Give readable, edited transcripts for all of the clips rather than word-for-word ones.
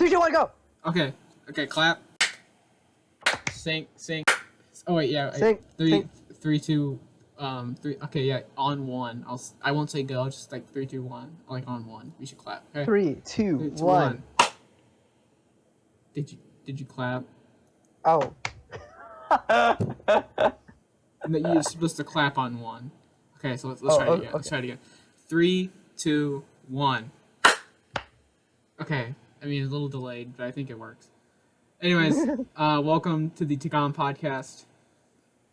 3, 2, 1, go. Okay, clap. Sync. Oh wait, yeah. Sync. 3, 2, 3. Okay, yeah. On 1. I won't say go. I'll just like 3, 2, 1. Like on 1. We should clap. Okay. 3, 2, 1. Did you clap? Oh. You're supposed to clap on 1. Okay, so let's try it again. Okay. Let's try it again. 3, 2, 1. Okay. I mean, it's a little delayed, but I think it works. Anyways, welcome to the TGOM podcast,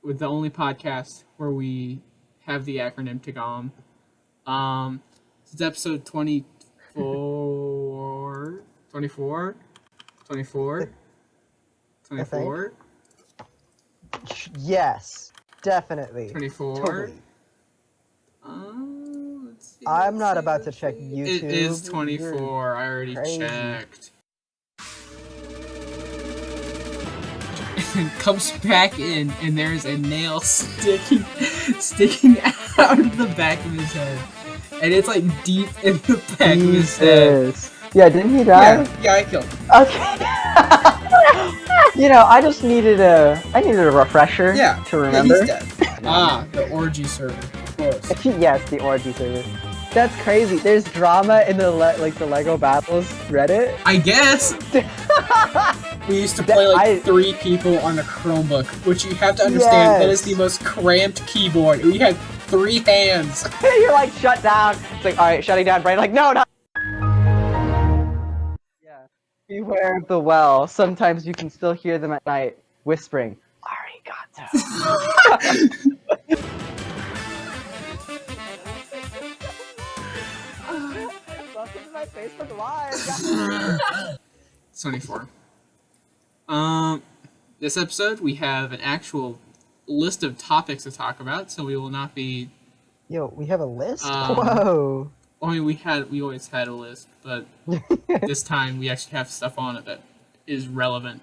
with the only podcast where we have the acronym TGOM. This is episode 24. 24? 24? 24? Yes, definitely. 24? Totally. Let's see. I'm not about to check YouTube. It is 24. I already checked. And comes back in, and there's a nail sticking out of the back of his head, and it's like deep in the back of his head. Yeah, didn't he die? Yeah, I killed him. Okay. I just needed a refresher. To remember. Yeah, he's dead. The orgy server, of course. Yes, the orgy server. That's crazy. There's drama in the the Lego Battles Reddit. I guess. We used to play 3 people on a Chromebook, which you have to understand, that is the most cramped keyboard. We had 3 hands. You're like, shut down. It's like, alright, shutting down, Brian. Like, no. Yeah. Beware of the well. Sometimes you can still hear them at night whispering, Arigato. Welcome to my Facebook Live. 24. This episode we have an actual list of topics to talk about, so we will not be. Yo, we have a list? Whoa. I mean, we always had a list, but this time we actually have stuff on it that is relevant.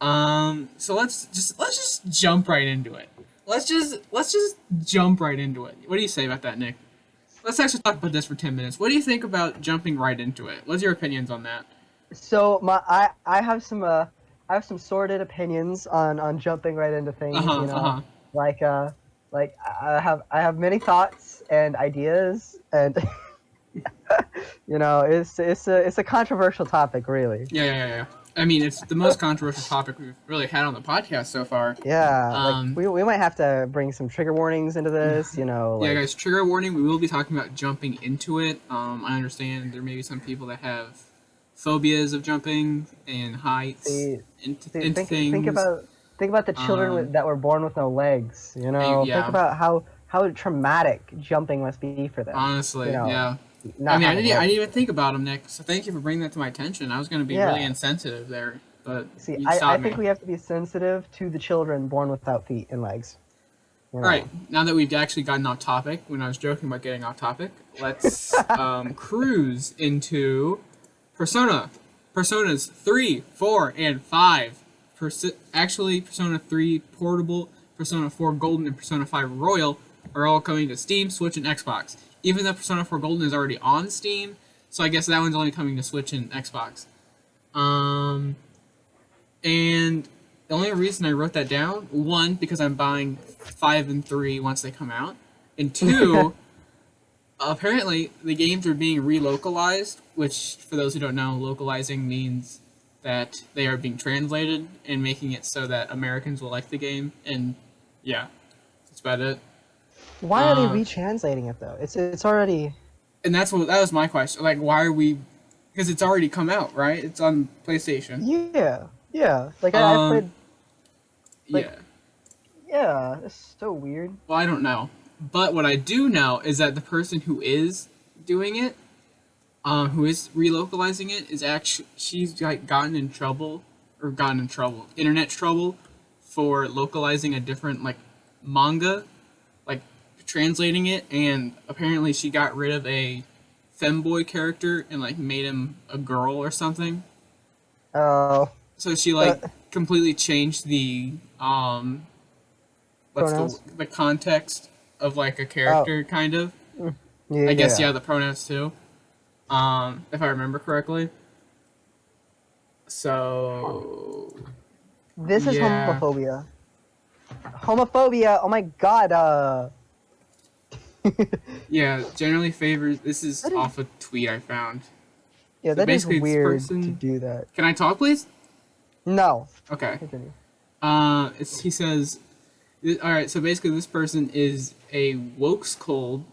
So let's just jump right into it. Let's just jump right into it. What do you say about that, Nick? Let's actually talk about this for 10 minutes. What do you think about jumping right into it? What's your opinions on that? So I have some sorted opinions on jumping right into things. Like I have many thoughts and ideas, and it's a controversial topic, really. Yeah. I mean, it's the most controversial topic we've really had on the podcast so far. Yeah, we might have to bring some trigger warnings into this, Yeah, guys, trigger warning. We will be talking about jumping into it. I understand there may be some people that have phobias of jumping and heights into things. Think about the children that were born with no legs. Think about how traumatic jumping must be for them. Honestly, yeah. I didn't even think about them, Nick. So thank you for bringing that to my attention. I was going to be really insensitive there, but I think we have to be sensitive to the children born without feet and legs. All right, now that we've actually gotten off topic, when I was joking about getting off topic, let's cruise into Personas 3, 4, and 5. Actually, Persona 3 Portable, Persona 4 Golden, and Persona 5 Royal are all coming to Steam, Switch, and Xbox. Even though Persona 4 Golden is already on Steam, so I guess that one's only coming to Switch and Xbox. And the only reason I wrote that down, 1, because I'm buying 5 and 3 once they come out, and 2, apparently the games are being relocalized, which, for those who don't know, localizing means that they are being translated and making it so that Americans will like the game, and yeah, that's about it. Why are they retranslating it though? It's already. And that was my question. Like, why are we? Because it's already come out, right? It's on PlayStation. Yeah. Like I played. Yeah. Yeah, it's so weird. Well, I don't know, but what I do know is that the person who is doing it, who is relocalizing it, is actually she's like internet trouble for localizing a different like manga. Translating it, and apparently she got rid of a femboy character and like made him a girl or something. Oh. So she completely changed the the context of like a character kind of. I guess the pronouns too. If I remember correctly. So This is yeah, homophobia. Homophobia. Oh my god. yeah. Generally favors. This is That is, off a tweet I found. yeah, So that is basically, this weird to person. do that. Can I talk, please? No. Okay. Continue. He says. All right. So basically, this person is a woke scold.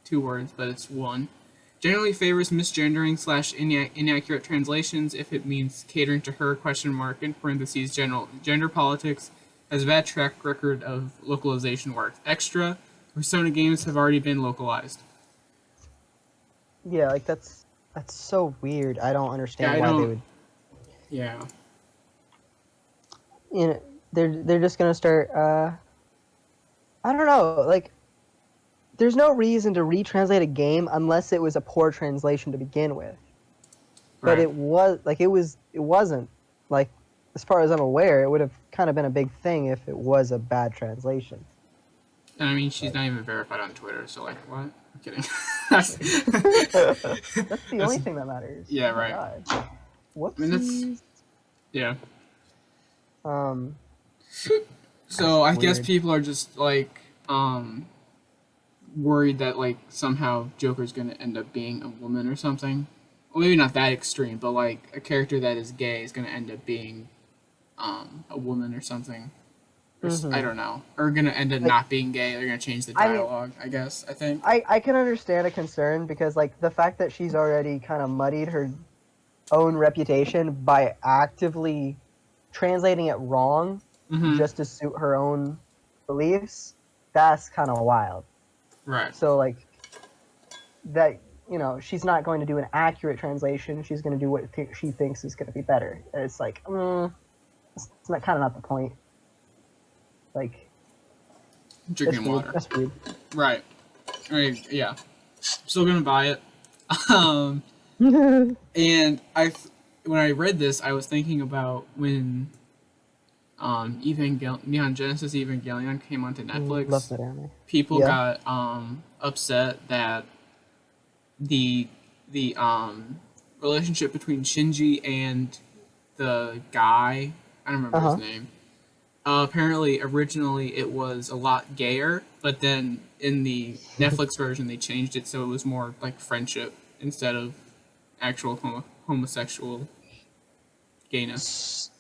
2 words, but it's one. Generally favors misgendering / inaccurate translations if it means catering to her ? In parentheses general gender politics has a bad track record of localization work. Extra Persona games have already been localized. Yeah, like that's so weird. I don't Yeah, understand I why they don't. would. Yeah, You know, they're just gonna start. I don't know. Like, there's no reason to retranslate a game unless it was a poor translation to begin with. But right. it wasn't like, as far as I'm aware, it would have kind of been a big thing if it was a bad translation. And I mean, she's But not even verified on Twitter, so like, what? I'm kidding. that's the only That's thing that matters. yeah, Oh my right. god. I mean, that's Whoopsies. yeah. Um, So I guess weird. people are just like worried that like somehow Joker's gonna end up being a woman or something. Well, maybe not that extreme, but like a character that is gay is gonna end up being a woman or something. Or I Mm-hmm. don't know. Or gonna end up Like, not being gay. They're gonna change the I mean, dialogue. I guess. I think. I can understand a concern because like the fact that she's already kind of muddied her own reputation by actively translating it wrong Mm-hmm. just to suit her own beliefs, that's kind of wild. Right. So like that, she's not going to do an accurate translation. She's going to do what she thinks is going to be better. And it's like, it's not kind of not the point. Like, that's Drinking weird. water. That's weird. Right. I mean, yeah. Still gonna buy it. Um, and when I read this, I was thinking about when Neon Genesis Evangelion came onto Love Netflix. that anime. People Yeah. got upset that the the relationship between Shinji and the guy, I don't remember Uh his huh. name. Apparently, originally it was a lot gayer, but then in the Netflix version they changed it so it was more like friendship instead of actual homosexual gayness.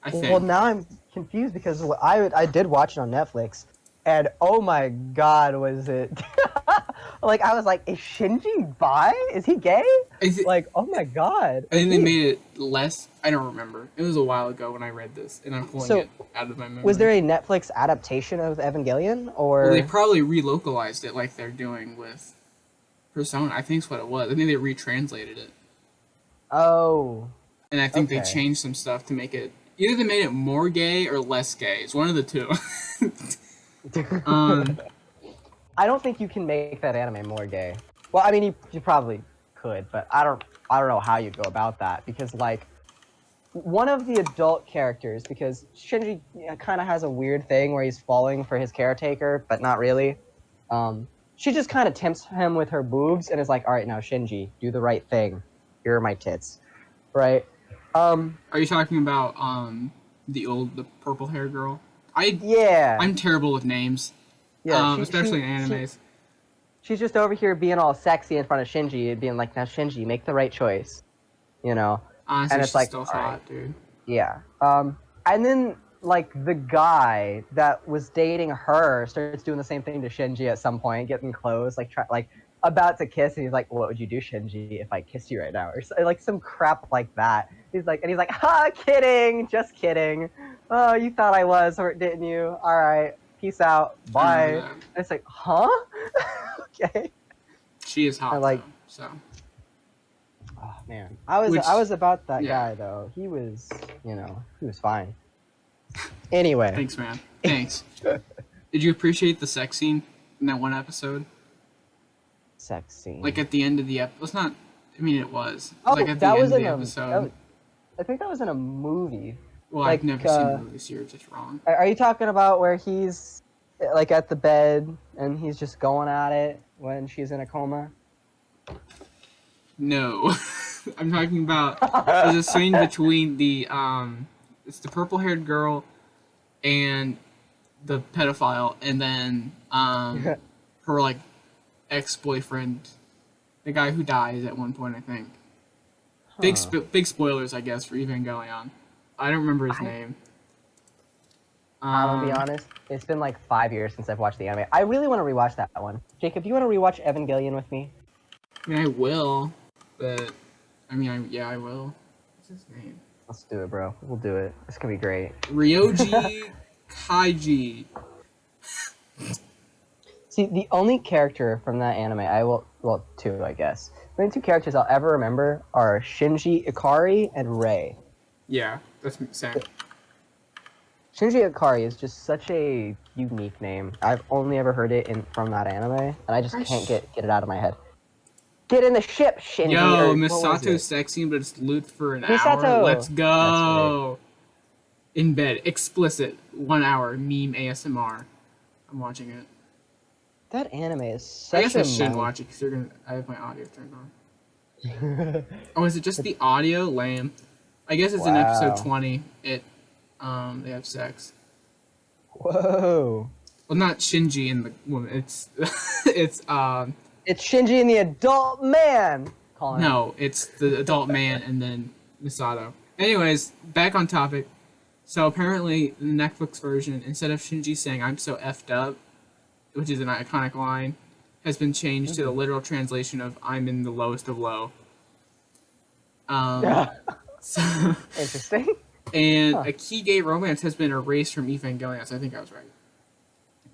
I Well, think. now I'm confused because I did watch it on Netflix, and oh my god, was it like I was like, is Shinji bi? Is he gay? I, th- Like, oh my god, I think they made it less. I don't remember. It was a while ago when I read this, and I'm pulling So it out of my was there memory. a Netflix adaptation of Evangelion Well, they or? probably relocalized it like they're doing with Persona. I think that's what it was. I think they retranslated it. Oh, And I think they okay. changed some stuff to make it either they made it more gay or less gay. It's one of the two. um, I don't think you can make that anime more gay. Well, I mean, you probably could, but I don't know how you go about that because like one of the adult characters, because Shinji kind of has a weird thing where he's falling for his caretaker, but not really. She just kind of tempts him with her boobs and is like, "All right, now Shinji, do the right thing. Here are my tits." Right? Um, are you talking about the purple hair girl? yeah, I'm terrible with names, yeah. especially in animes. She's just over here being all sexy in front of Shinji and being like, "Now Shinji, make the right choice," you know. And Honestly, it's she's like, still all right, hot, dude. yeah. And then like the guy that was dating her starts doing the same thing to Shinji at some point, getting close, like about to kiss, and he's like, "What would you do, Shinji, if I kissed you right now?" Or like some crap like that. He's like, "Ha, kidding, just kidding. Oh, you thought I was, or didn't you? All right, peace out, I remember bye." And that. it's like, huh? Okay. She is And hot though, like, so oh man, I which was about that yeah. guy though. He was fine. Anyway. Thanks, man. Thanks. Did you appreciate the sex scene in that one episode? Sex Like scene. at the end of the episode. It's not. I mean, it was. It was like Oh, at the that end was of the in episode. I think that was in a movie. Well, I've Like, never seen the movie, so you're just wrong. are you talking about where he's like at the bed and he's just going at it when she's in a coma? No. I'm talking about there's a scene between it's the purple haired girl and the pedophile, and then her like ex boyfriend, the guy who dies at one point, I think. Big spoilers, I guess, for Evangelion. I don't remember his name. I'm gonna be honest. It's been like 5 years since I've watched the anime. I really want to rewatch that one. Jacob, do you want to rewatch Evangelion with me? I mean, I will, but I will. What's his name? Let's do it, bro. We'll do it. It's gonna be great. Ryoji Kaiji. See, the only character from that anime, two, I guess. The only two characters I'll ever remember are Shinji Ikari and Rei. Yeah, that's same. Shinji Ikari is just such a unique name. I've only ever heard it from that anime, and I just can't get it out of my head. Get in the ship, Shinji. Yo, Misato's sexy, but it's loot for an hour. Let's go. Right. In bed, explicit, 1 hour, meme ASMR. I'm watching it. That anime is such I guess I shouldn't watch it because I have my audio turned on. Oh, is it just the audio? Lame. I guess it's in episode 20. They have sex. Whoa. Well, not Shinji and the woman. It's It's Shinji and the adult man. No, it's the adult man and then Misato. Anyways, back on topic. So apparently, the Netflix version, instead of Shinji saying "I'm so effed up," which is an iconic line, has been changed to the literal translation of "I'm in the lowest of low." So, interesting. And a key gay romance has been erased from Evangelion, so I think I was right.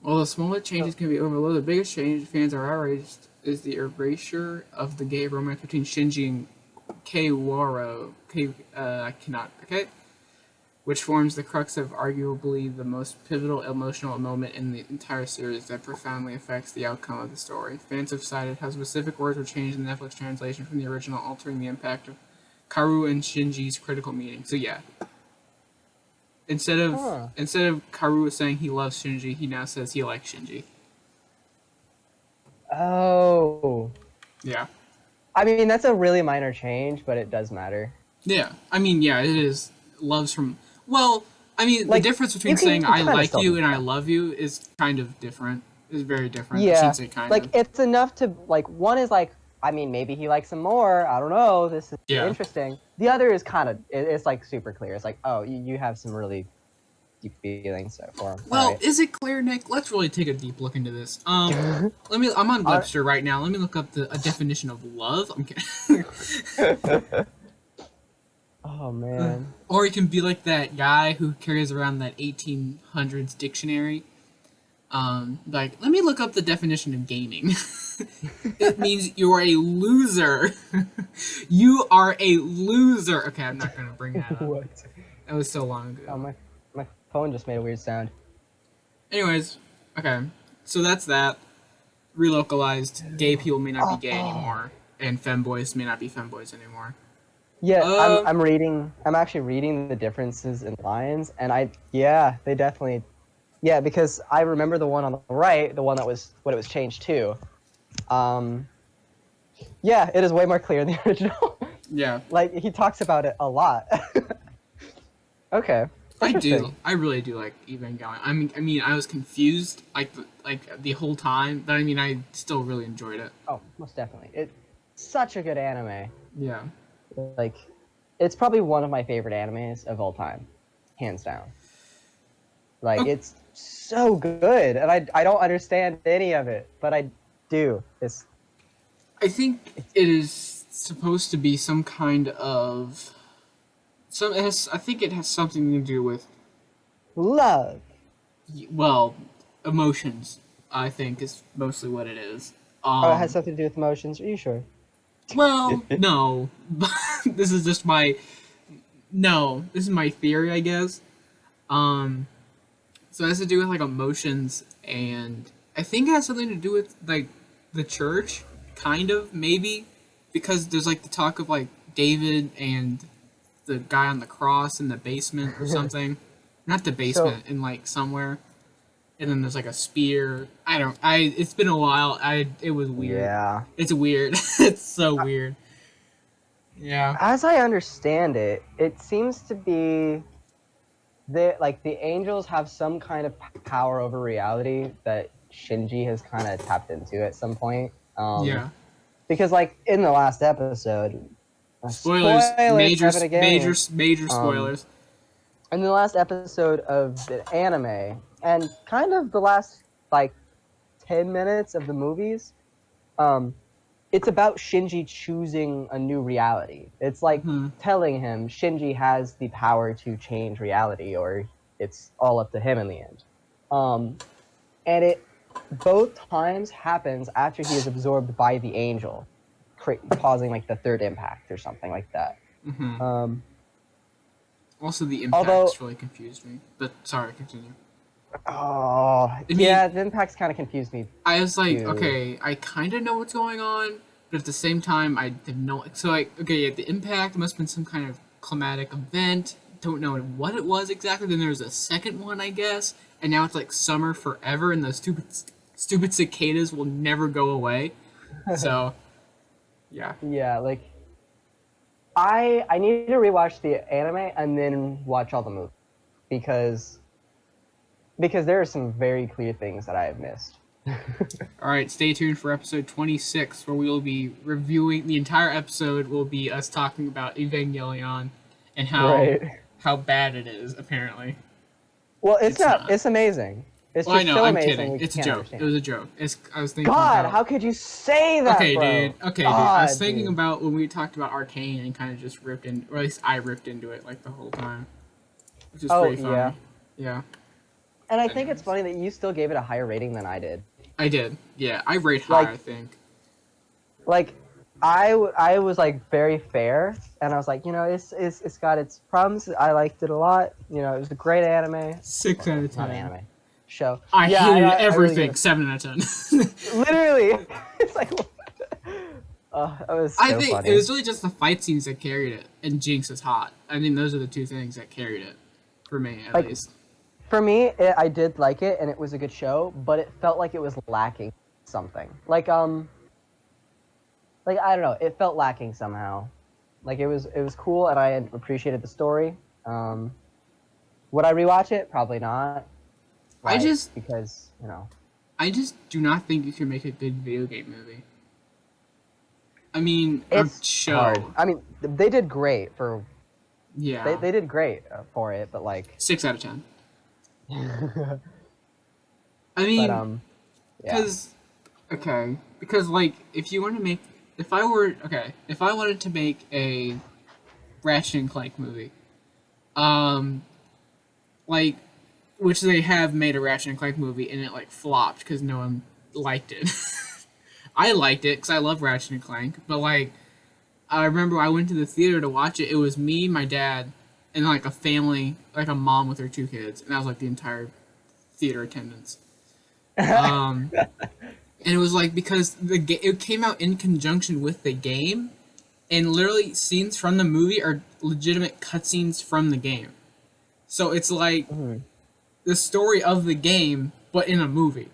While the smallest changes can be overlooked, the biggest change fans are outraged is the erasure of the gay romance between Shinji and Keiwaro. Which forms the crux of arguably the most pivotal emotional moment in the entire series that profoundly affects the outcome of the story. Fans have cited how specific words were changed in the Netflix translation from the original, altering the impact of Karu and Shinji's critical meaning. So yeah. Instead of Karu saying he loves Shinji, he now says he likes Shinji. Oh. Yeah. I mean, that's a really minor change, but it does matter. Yeah. I mean, yeah, it is. Loves from... Well, I mean, like, the difference between saying I like you and I love you is kind of different. Is very different. Yeah. I shouldn't say kind of. It's enough to... Like, one is like, I mean, maybe he likes him more. I don't know. This is interesting. The other is kind of... It's, like, super clear. It's like, oh, you have some really deep feelings for him. Well, right. Is it clear, Nick? Let's really take a deep look into this. I'm on Webster right now. Let me look up a definition of love. I'm kidding. Oh, man. Or you can be like that guy who carries around that 1800s dictionary. Like, let me look up the definition of gaming. It means you are a loser. You are a loser. Okay, I'm not going to bring that up. What? That was so long ago. Oh, my phone just made a weird sound. Anyways, okay. So that's that. Relocalized. Gay people may not be gay anymore. And femboys may not be femboys anymore. Yeah, I'm actually reading the differences in lines, and they definitely, because I remember the one on the right, the one that was what it was changed to. It is way more clear in the original. Yeah. Like, he talks about it a lot. Okay. I really do like Evangelion. I mean, I was confused like the whole time, but I mean, I still really enjoyed it. Oh, most definitely. It's such a good anime. Yeah. Like, it's probably one of my favorite animes of all time, hands down. Like, it's so good, and I don't understand any of it, but I do. I think it is supposed to be some kind of I think it has something to do with love. Well, emotions. I think is mostly what it is. It has something to do with emotions. Are you sure? Well, no. This is just my theory, I guess. So it has to do with like emotions, and I think it has something to do with like the church, kind of, maybe, because there's like the talk of like David and the guy on the cross in the basement or something. Not the basement, in like somewhere. And then there's like a spear. It's been a while. It was weird. Yeah. It's weird. It's so weird. Yeah. As I understand it, it seems to be like the angels have some kind of power over reality that Shinji has kind of tapped into at some point. Yeah. Because like in the last episode, Spoilers. spoilers for Evangelion. Major Um, spoilers. in the last episode of the anime and kind of the last like 10 minutes of the movies, um, it's about Shinji choosing a new reality. It's like Hmm. telling him Shinji has the power to change reality, or it's all up to him in the end. And it both times happens after he is absorbed by the angel, causing like the third impact or something like that. Hmm. Um, Also, the although, impacts really confused me. But sorry, continue. oh I mean, yeah, the impacts kind of confused me I was like, too. okay, I kind of know what's going on, but at the same time, I have no. So like, okay, yeah, the impact must have been some kind of climatic event. Don't know what it was exactly. Then there was a second one, I guess, and now it's like summer forever, and those stupid cicadas will never go away. So yeah. Yeah, like I need to rewatch the anime and then watch all the movies because there are some very clear things that I have missed. All right, stay tuned for episode 26, where we will be reviewing the entire episode. Will be us talking about Evangelion and Right. how bad it is. Apparently, Well, it's it's not. not. It's amazing. It's Well, I just know. so I'm amazing kidding. we It's a can't joke. It understand. was a joke. I was thinking God, about. how could you say that, Okay, bro? dude. Okay, dude. I was God, thinking dude. about when we talked about Arcane and kind of just ripped in, or at least I ripped into it like the whole time, which is Oh pretty yeah. funny. Yeah. And I think it's Anyways, funny that you still gave it a higher rating than I did. I did. Yeah, I rate high. Like, I think like I was like very fair, and I was like, it's got its problems. I liked it a lot. It was a great anime. 6 out Or of not 10. anime show. I Yeah, hated I really give everything. it 7 out of 10. literally. It's like, that was I so think it funny. was really just the fight scenes that carried it, and Jinx is hot. I think those are the two things that carried it, for me at Like least. for me, I did like it, and it was a good show, but it felt like it was lacking something. Like I don't know, it felt lacking somehow. Like it was cool, and I appreciated the story. Would I rewatch it? Probably not. I Like just, because I just do not think you can make a good video game movie. I mean, or it's hard. show. I mean, they did great for Yeah, they did great for it, but like, 6 out of 10. but I mean, yeah. because like if you want to make, if I wanted to make a Ratchet and Clank movie, um, like which they have made a Ratchet and Clank movie and it like flopped because no one liked it. I liked it because I love Ratchet and Clank, but like I remember I went to the theater to watch it. It was me, my dad, and like a family, like a mom with her 2 kids, and that was like the entire theater attendance. Um, and it was like because it came out in conjunction with the game, and literally scenes from the movie are legitimate cutscenes from the game. So it's like Mhm. the story of the game, but in a movie.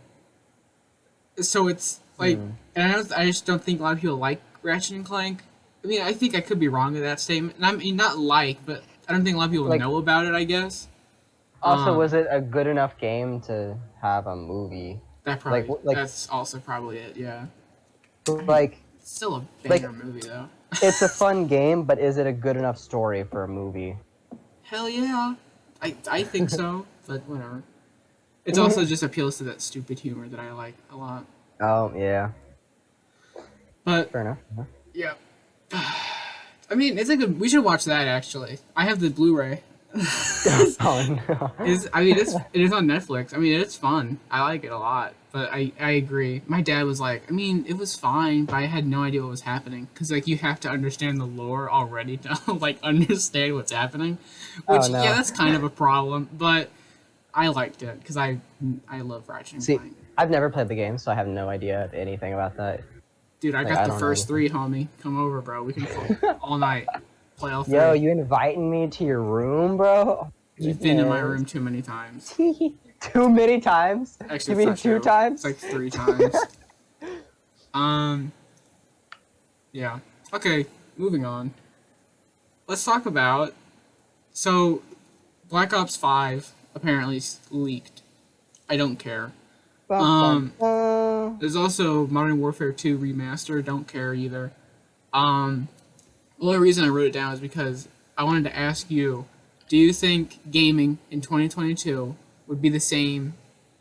So it's like, Mhm. and I just don't think a lot of people like Ratchet and Clank. I mean, I think I could be wrong with that statement. And I mean, not like, but I don't think a lot of people Like, know about it. I guess. also, was Um, it a good enough game to have a movie? Like, that's also probably it. Yeah. like, It's still a like, banger movie though. it's a fun game, but is it a good enough story for a movie? Hell yeah. I think so, but whatever. It's also just appeals to that stupid humor that I like a lot. Oh yeah, But fair enough. yeah, I mean, it's a good. We should watch that actually. I have the Blu-ray. Oh no. I mean, it is on Netflix. I mean, it's fun. I like it a lot. But I agree. My dad was like, I mean, it was fine, but I had no idea what was happening because like you have to understand the lore already to like understand what's happening. Oh Which yeah, no. that's kind of a problem. But I liked it because I love Ratchet and See, Clank. I've never played the game, so I have no idea anything about that. Dude, I Like, got I the don't know first anything. three, homie. Come over, bro. We can play all night. Play all Yo, three. you inviting me to your room, bro? Oh, You've been in my goodness. room too many times. Too many times? Actually, You it's mean not two true. It's times? like 3 times. Um, yeah. Okay, moving on. let's talk about. So, Black Ops 5 apparently leaked. I don't care. Bum, bum, bum. There's also Modern Warfare 2 Remaster. Don't care either. The only reason I wrote it down is because I wanted to ask you, do you think gaming in 2022 would be the same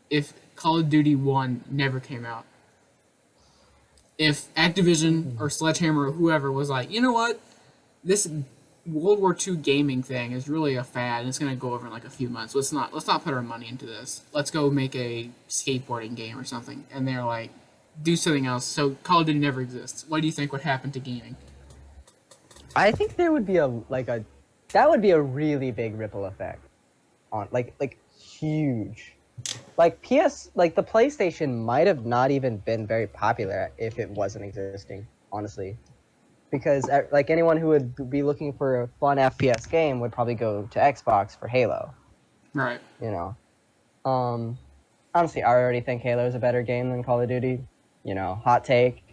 if Call of Duty 1 never came out? If Activision or Sledgehammer or whoever was like, you know what, this World War II gaming thing is really a fad and it's gonna go over in like a few months. Let's not put our money into this. Let's go make a skateboarding game or something. And they're like, do something else. So Call of Duty never exists. What do you think would happen to gaming? I think there would be that would be a really big ripple effect on like huge. Like the PlayStation might have not even been very popular if it wasn't existing, honestly. Because like anyone who would be looking for a fun FPS game would probably go to Xbox for Halo. Right. You know. Honestly, I already think Halo is a better game than Call of Duty. You know, hot take.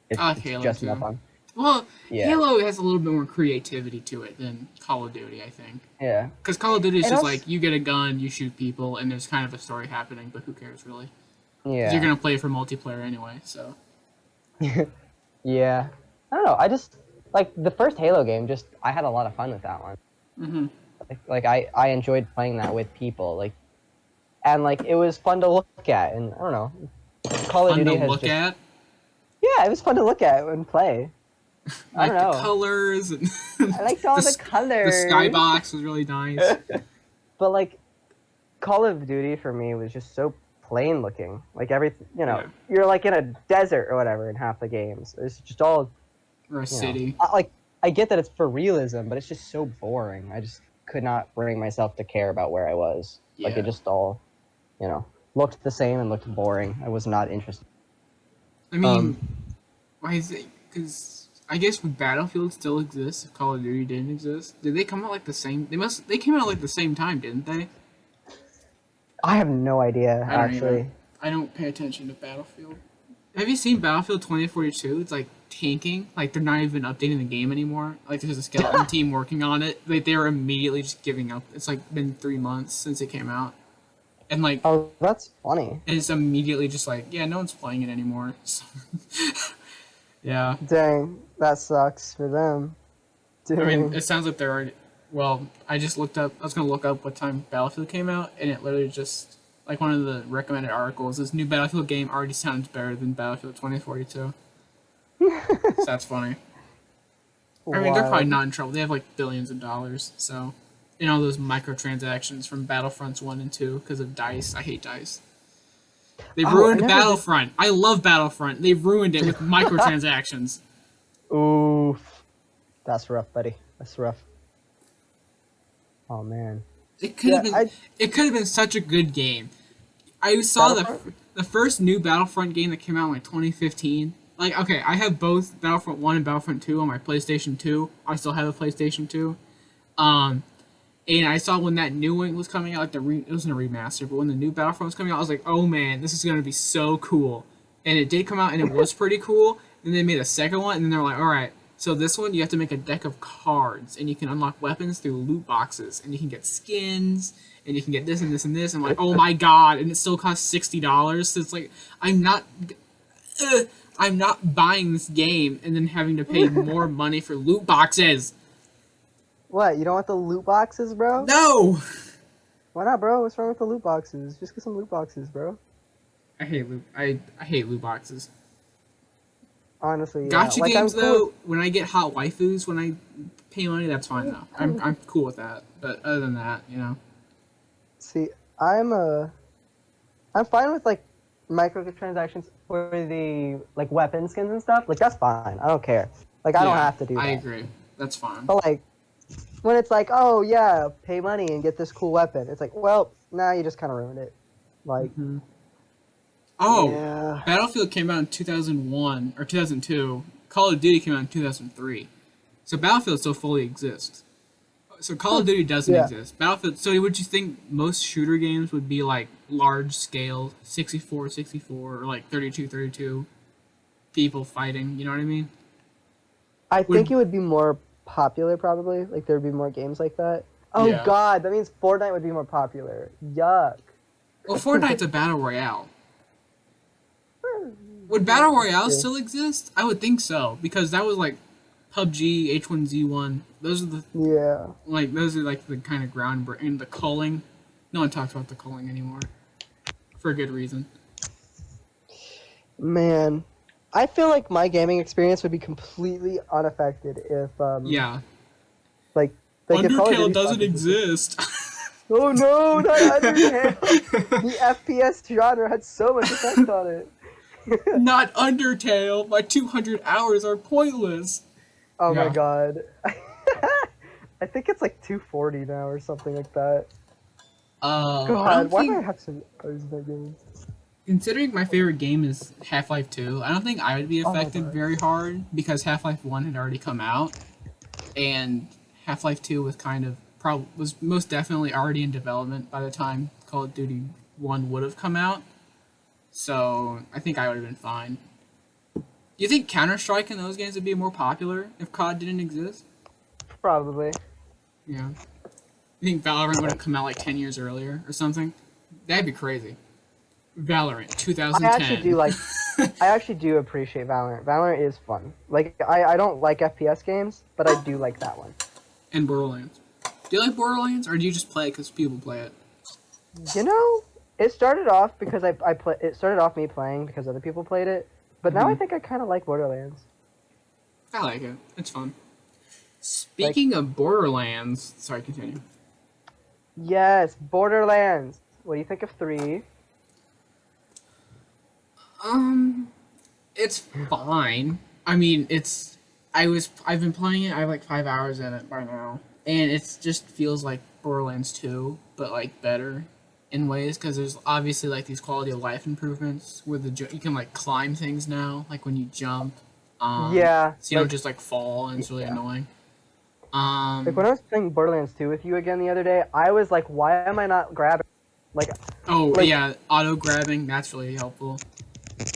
It's Halo just too. enough fun. Well, Yeah. Halo has a little bit more creativity to it than Call of Duty, I think. Yeah. Because Call of Duty is And just also, like, you get a gun, you shoot people, and there's kind of a story happening, but who cares, really? yeah. You're going to play for multiplayer anyway, so. Yeah. I don't know. I just like the first Halo game. I had a lot of fun with that one. Mm-hmm. Like I enjoyed playing that with people. And it was fun to look at. And I don't know. Call of Fun Duty to has look at. Yeah, it was fun to look at and play. I Like don't know. the colors. And I liked all the colors. The skybox was really nice. But Call of Duty for me was just so plain looking. Like everything, Yeah. you're like in a desert or whatever in half the games. It's just all Or a city. I get that it's for realism, but it's just so boring. I just could not bring myself to care about where I was. Yeah. It just all, looked the same and looked boring. I was not interested. I mean, why is it? Because I guess would Battlefield still exist if Call of Duty didn't exist? Did they come out like the same? They came out like the same time, didn't they? I have no idea, actually. I don't pay attention to Battlefield. Have you seen Battlefield 2042? It's like tanking. Like they're not even updating the game anymore. Like there's a skeleton team working on it. Like they were immediately just giving up. It's like been 3 months since it came out. And Oh, that's funny. and it's immediately just like, yeah, no one's playing it anymore. Yeah. Dang, that sucks for them. Dude. I mean, it sounds like they're already. Well, I just looked up. I was gonna look up what time Battlefield came out, and it literally just like one of the recommended articles. This new Battlefield game already sounds better than Battlefield 2042. So that's funny. I mean, they're probably not in trouble. They have like billions of dollars. So, all those microtransactions from Battlefronts 1 and 2 because of DICE. I hate DICE. They ruined Battlefront. I love Battlefront. They've ruined it with microtransactions. Oof. That's rough, buddy. That's rough. Oh, man. It could have been. It could have been such a good game. I saw the first new Battlefront game that came out in like 2015. Like, okay, I have both Battlefront 1 and Battlefront 2 on my PlayStation 2. I still have a PlayStation 2. And I saw when that new one was coming out, it wasn't a remaster, but when the new Battlefront was coming out, I was like, oh man, this is going to be so cool. And it did come out, and it was pretty cool. And they made a second one, and then they're like, all right, so this one, you have to make a deck of cards, and you can unlock weapons through loot boxes, and you can get skins, and you can get this and this and this. And I'm like, oh my god, and it still costs $60. So it's like, I'm not buying this game and then having to pay more money for loot boxes. What? You don't want the loot boxes, bro? No! Why not, bro? What's wrong with the loot boxes? Just get some loot boxes, bro. I hate loot boxes. Honestly, yeah. Gotcha games though, when I get hot waifus, when I pay money, that's fine though. I'm cool with that. But other than that, See, I'm fine with microtransactions for the weapon skins and stuff. That's fine. I don't care. I don't have to do that. I agree. That's fine. But when it's like, oh yeah, pay money and get this cool weapon, it's like, well, nah, you just kind of ruined it. Oh, yeah. Battlefield came out in 2001 or 2002. Call of Duty came out in 2003. So Battlefield still fully exists. So Call of Duty doesn't exist. Battlefield. So would you think most shooter games would be large scale, 64, or 32 people fighting? You know what I mean? I think it would be more popular probably. Like there'd be more games like that. Oh Yeah. God, that means Fortnite would be more popular. Yuck. Well, Fortnite's a battle royale. Would Yeah, battle that's royale true. still exist? I would think so because that was like PUBG, H1Z1. Those are the Yeah. those are like the kind of ground and the culling. No one talks about the culling anymore for a good reason. Man, I feel like my gaming experience would be completely unaffected if Yeah, like it probably did Undertale be fun doesn't to just. exist. Oh no, not Undertale! The FPS genre had so much effect on it. Not Undertale. My 200 hours are pointless. Oh my Yeah. god. I think it's like 240 now or something like that. I God, don't why do I think, have some hours in that game? considering my favorite game is Half-Life 2, I don't think I would be Oh my affected god. very hard because Half-Life 1 had already come out, and Half-Life 2 was was most definitely already in development by the time Call of Duty 1 would have come out. So I think I would have been fine. Do you think Counter-Strike in those games would be more popular if COD didn't exist? Probably. Yeah. You think Valorant would have come out like 10 years earlier or something? That'd be crazy. Valorant, I actually do 2010. like I actually do appreciate Valorant. Valorant is fun. Like I don't like FPS games, but I do like that one. And Borderlands. Do you like Borderlands, or do you just play it because people play it? You know, it started off because it started off me playing because other people played it, but now I Hmm. think I kind of like Borderlands. I like it. It's fun. Like, Speaking of Borderlands, sorry, continue. yes, Borderlands. What do you think of 3? Um, it's fine. I mean, I've been playing it. I have like 5 hours in it by now, and it just feels like Borderlands 2, but like better in ways because there's obviously like these quality of life improvements with you can like climb things now, like when you jump, Yeah, so you don't just like fall, and it's really yeah. annoying. Like when I was playing Borderlands 2 with you again the other day, I was like, why am I not grabbing? Like, Oh like, yeah, auto grabbing, that's really helpful.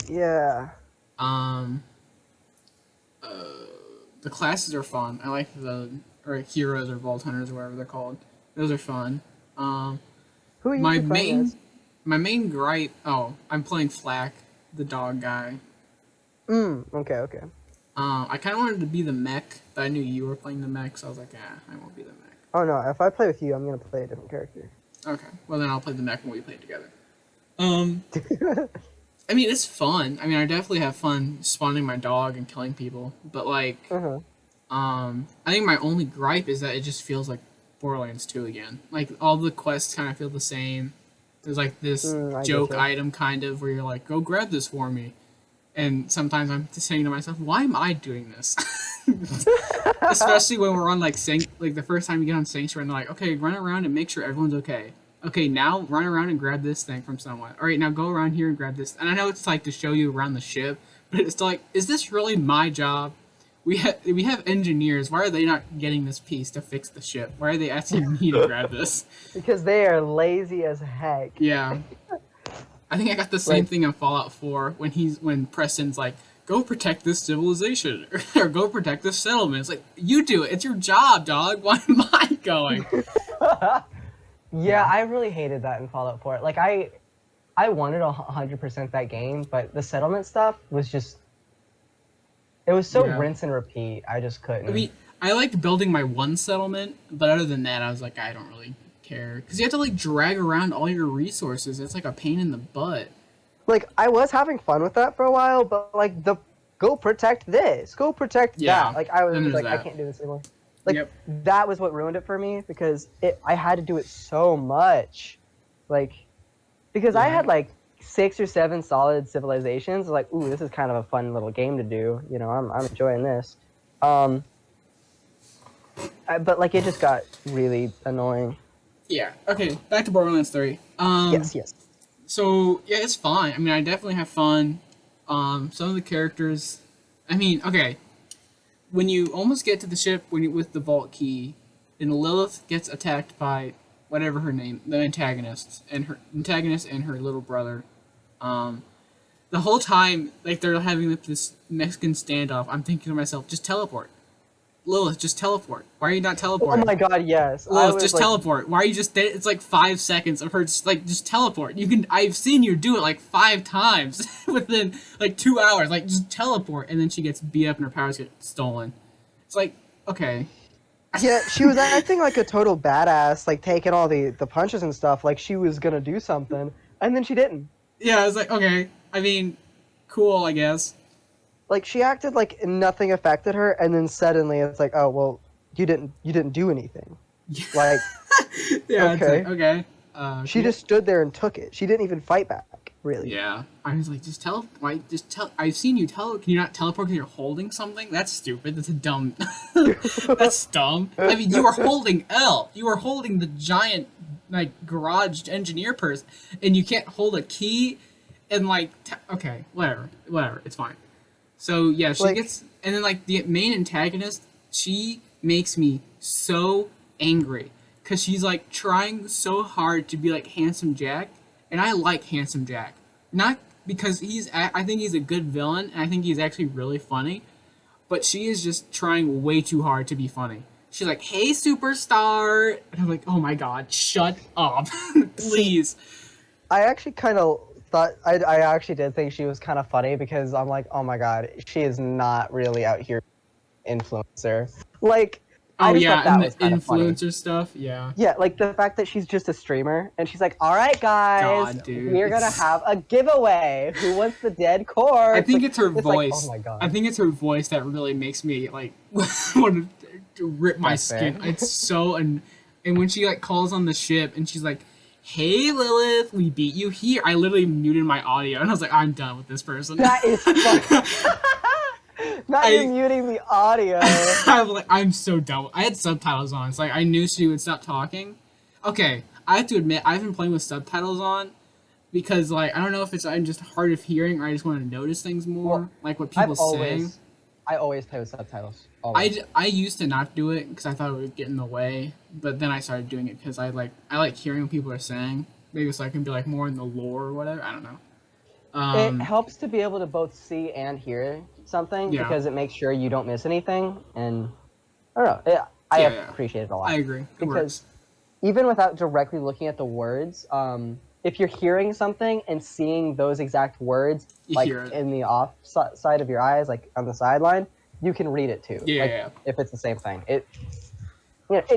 yeah. Um, the classes are fun. I like the or heroes or vault hunters or whatever they're called. Those are fun. Um, Who are you my usually playing as? main gripe. Oh, I'm playing Flack, the dog guy. Okay, okay. I kind of wanted to be the mech, but I knew you were playing the mech, so I was like, I won't be the mech. Oh no, if I play with you, I'm gonna play a different character. Okay, well then I'll play the mech when we play together. Um, I mean it's fun. I mean I definitely have fun spawning my dog and killing people, but like Uh-huh. I think my only gripe is that it just feels like Borderlands 2 again. Like all the quests kind of feel the same. There's like this I get joke you. item kind of where you're like, go grab this for me. And sometimes I'm just saying to myself, why am I doing this? Especially when we're on like like the first time you get on Sanctuary and they're like, okay, run around and make sure everyone's okay. Okay, now run around and grab this thing from someone. All right, now go around here and grab this. And I know it's like to show you around the ship, but it's still like, is this really my job? We have engineers. Why are they not getting this piece to fix the ship? Why are they asking me to grab this? Because they are lazy as heck. Yeah, I think I got the same Like, thing in Fallout 4 when Preston's like, go protect this civilization or go protect this settlement. It's like, you do it. It's your job, dog. Why am I going? yeah, I really hated that in Fallout 4. Like, I wanted 100% that game, but the settlement stuff was just, it was so Yeah. rinse and repeat. I just I couldn't. mean, I liked building my one settlement, but other than that, I was like, I don't really care because you have to like drag around all your resources. It's like a pain in the butt. Like, I was having fun with that for a while, but like go protect this, go protect Yeah. that. Like, I was Then just there's like, I that. can't do this anymore. Like, Yep. that was what ruined it for me because I had to do it so much. Like, because I Yeah. had like 6 or 7 solid civilizations. Like, ooh, this is kind of a fun little game to do. You know, I'm enjoying this. But like, it just got really annoying. Yeah. Okay. Back to Borderlands 3. Yes, yes. So yeah, it's fine. I mean, I definitely have fun. Some of the characters. I mean, okay. When you almost get to the ship with the vault key, and Lilith gets attacked by whatever her name, the antagonist and her little brother. The whole time, like they're having this Mexican standoff, I'm thinking to myself, just teleport. Lilith, just teleport. Why are you not Oh teleporting? my god, yes. I Lilith, was just like, teleport. Why are you just? It's like 5 seconds of her just teleport. You can. I've seen you do it like 5 times within like 2 hours. Like just teleport, and then she gets beat up and her powers get stolen. It's like okay. yeah, she was acting like a total badass, like taking all the punches and stuff, like she was gonna do something, and then she didn't. Yeah, it's like okay. I mean, cool, I guess. Like she acted like nothing affected her, and then suddenly it's like, oh well, you didn't do anything. Like, Yeah, it's like okay. okay. She Cool. just stood there and took it. She didn't even fight back, really. Yeah, I was like, just tell. Why? Just tell. I've seen you tell. Can you not teleport because you're holding something? That's stupid. That's a dumb. That's dumb. I mean, you were holding L. You were holding the giant, like garage engineer person, and you can't hold a key, and like, okay, whatever. It's fine. So yeah, she Like, gets, and then like the main antagonist, she makes me so angry because she's like trying so hard to be like handsome Jack, and I like handsome Jack, not because I think he's a good villain, and I think he's actually really funny, but she is just trying way too hard to be funny. She's like, "Hey, superstar," and I'm like, "Oh my god, shut up, please." I actually kind of thought I actually did think she was kind of funny because I'm like, oh my god, she is not really out here influencer. Like, I Oh just yeah, thought and that the was kind of funny. influencer stuff, yeah. Yeah, like the fact that she's just a streamer and she's like, all right, guys, God, dude, we're gonna it's. have a giveaway. Who wants the dead I corpse? think Like, it's her it's like, oh voice. my god, I think it's her voice that really makes me like want to rip my that's fair. skin. It's so and when she like calls on the ship and she's like, "Hey Lilith, we beat you here." I literally muted my audio and I was like, "I'm done with this person." That is fun. Not you I muting the audio. I'm like I'm so done. I had subtitles on. It's like I knew she would stop talking. Okay, I have to admit I've been playing with subtitles on because like I don't know if it's I'm just hard of hearing or I just want to notice things more, Well, like what I've people saying. always, I always play with subtitles. Always. I used to not do it because I thought it would get in the way, but then I started doing it because I like hearing what people are saying. Maybe so I can be like more in the lore or whatever. I don't know. It Um, helps to be able to both see and hear something yeah, because it makes sure you don't miss anything. And I don't know. I yeah. appreciate it a I lot agree. It because works. even without directly looking at the words, if you're hearing something and seeing those exact words You like hear it. in the off side of your eyes, like on the sideline, you can read it too. Yeah, Like yeah. if it's the same thing, it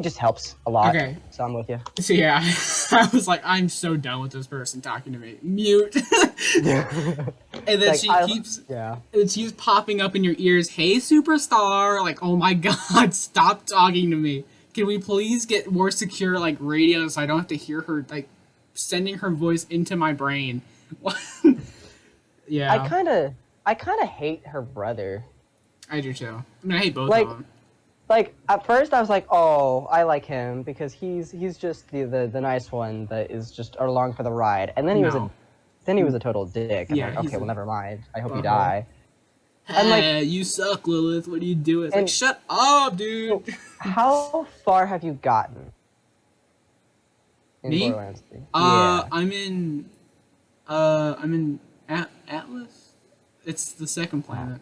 just helps a lot. Okay. So I'm with you. So yeah, I was like, I'm so done with this person talking to me. Mute. And then Like, she keeps yeah. and she's popping up in your ears, "Hey superstar." Like, "Oh my god, stop talking to me. Can we please get more secure like radio so I don't have to hear her like sending her voice into my brain?" I Yeah, kind of I kind of hate her brother. I do too. I mean, I hate both Like of them. like at first I was like, oh, I like him because he's just the nice one that is just along for the ride. And then No. he was a total dick. I'm Yeah, like, he's okay, a well never mind. I hope you butthole. die. And like, Hey, you suck, Lilith. What are you doing? It's like, and shut up, so dude. how far have you gotten in Me? Borderlands 3? Yeah. I'm in Atlas. It's the second planet.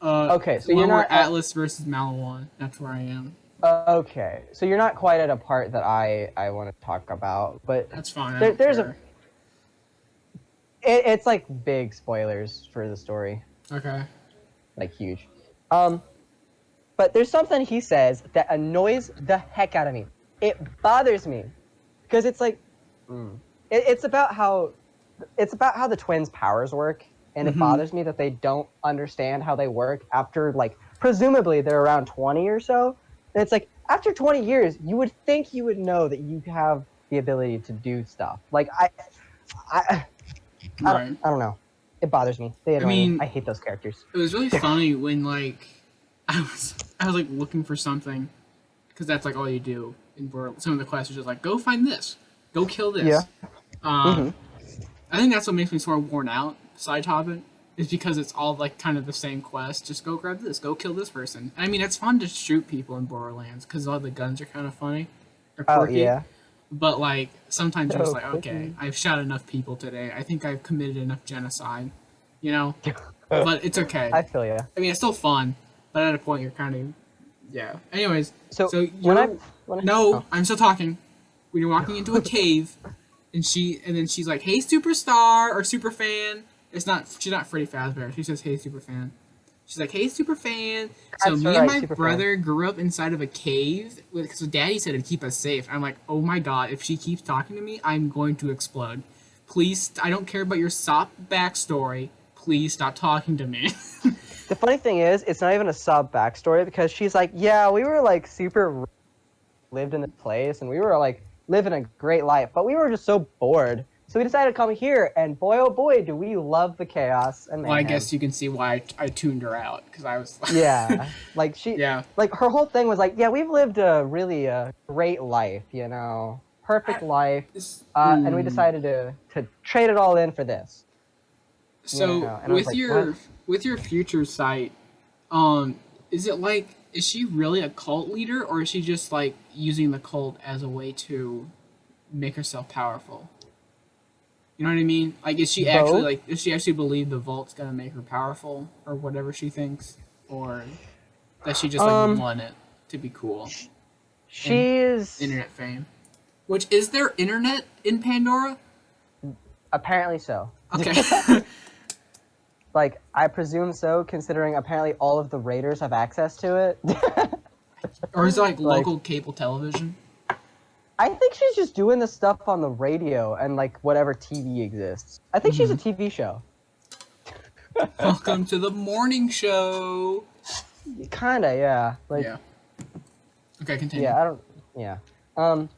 Okay, so The you're one not where Atlas versus Malawan. That's where I am. okay. So you're not quite at a part that I want to talk about, but That's fine. I don't there's care. it's like big spoilers for the story. Okay. Like huge. But there's something he says that annoys the heck out of me. It bothers me because it's like it's about how the twins' powers work, and it bothers me that they don't understand how they work after like presumably they're around 20 or so. And it's like after 20 years, you would think you would know that you have the ability to do stuff. Like I Right. I don't know. It bothers me. They annoy me. mean, I hate those characters. It was really funny when like I was like looking for something because that's like all you do in Borderlands. Some of the quests are just like go find this, go kill this. Yeah. Um, I think that's what makes me sort of worn out. Side topic is because it's all like kind of the same quest. Just go grab this, go kill this person. I mean, it's fun to shoot people in Borderlands because all the guns are kind of funny or Oh quirky. yeah. But like sometimes you're just like, quirky. okay, I've shot enough people today. I think I've committed enough genocide. You know, but it's okay. I feel you. I mean, it's still fun, but at a point you're kind of Yeah. Anyways, So so when you're no, oh. I'm still talking. When you're walking into a cave, and then she's like, "Hey, superstar or super fan." It's not. She's not Freddy Fazbear. She says, "Hey, super fan." She's like, "Hey, super fan. So That's me and right, my super fan. brother grew up inside of a cave. So Daddy said it'd keep us safe." I'm like, "Oh my god! If she keeps talking to me, I'm going to explode. Please, I don't care about your sop backstory. Please stop talking to me." The funny thing is, it's not even a sub backstory because she's like, yeah, we were like super lived in this place and we were like living a great life, but we were just so bored. So we decided to come here, and boy, oh boy, do we love the chaos and Well, I mayhem. guess you can see why I tuned her out because I was. Yeah, like Yeah. like her whole thing was like, yeah, we've lived a really great life, perfect life, and we decided to trade it all in for this, So and I was like, what? with your future site, is it like is she really a cult leader or is she just like using the cult as a way to make herself powerful? You know what I mean? Like Both. does she actually believe the vault's gonna make her powerful or whatever she thinks, or does she just like Um, want it to be cool and she's internet fame? Which is there internet in Pandora? apparently so. Okay. Like, I presume so, considering apparently all of the raiders have access to it. Or is it like Like, local cable television? I think she's just doing the stuff on the radio and like whatever TV exists. I think she's a TV show. Welcome to the morning show. Kinda, yeah. Like, Yeah. Okay, continue. yeah, I don't. Yeah. Um.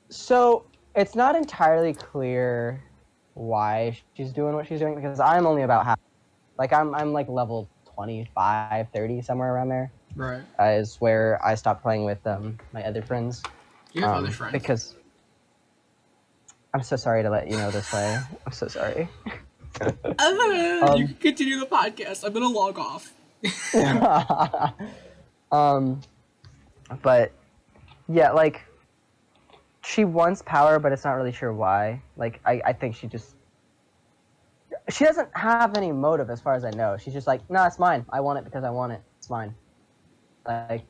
So it's not entirely clear why she's doing what she's doing because I'm only about half. Like, I'm like level 25, 30, somewhere around there. Right. Is where I stopped playing with my other friends. You have other friends. Because I'm so sorry to let you know this way. I'm so sorry. You can continue the podcast. I'm gonna log off. But yeah, like she wants power, but it's not really sure why. Like I think she doesn't have any motive as far as I know. She's just like, no, it's mine. I want it because I want it. It's mine. Like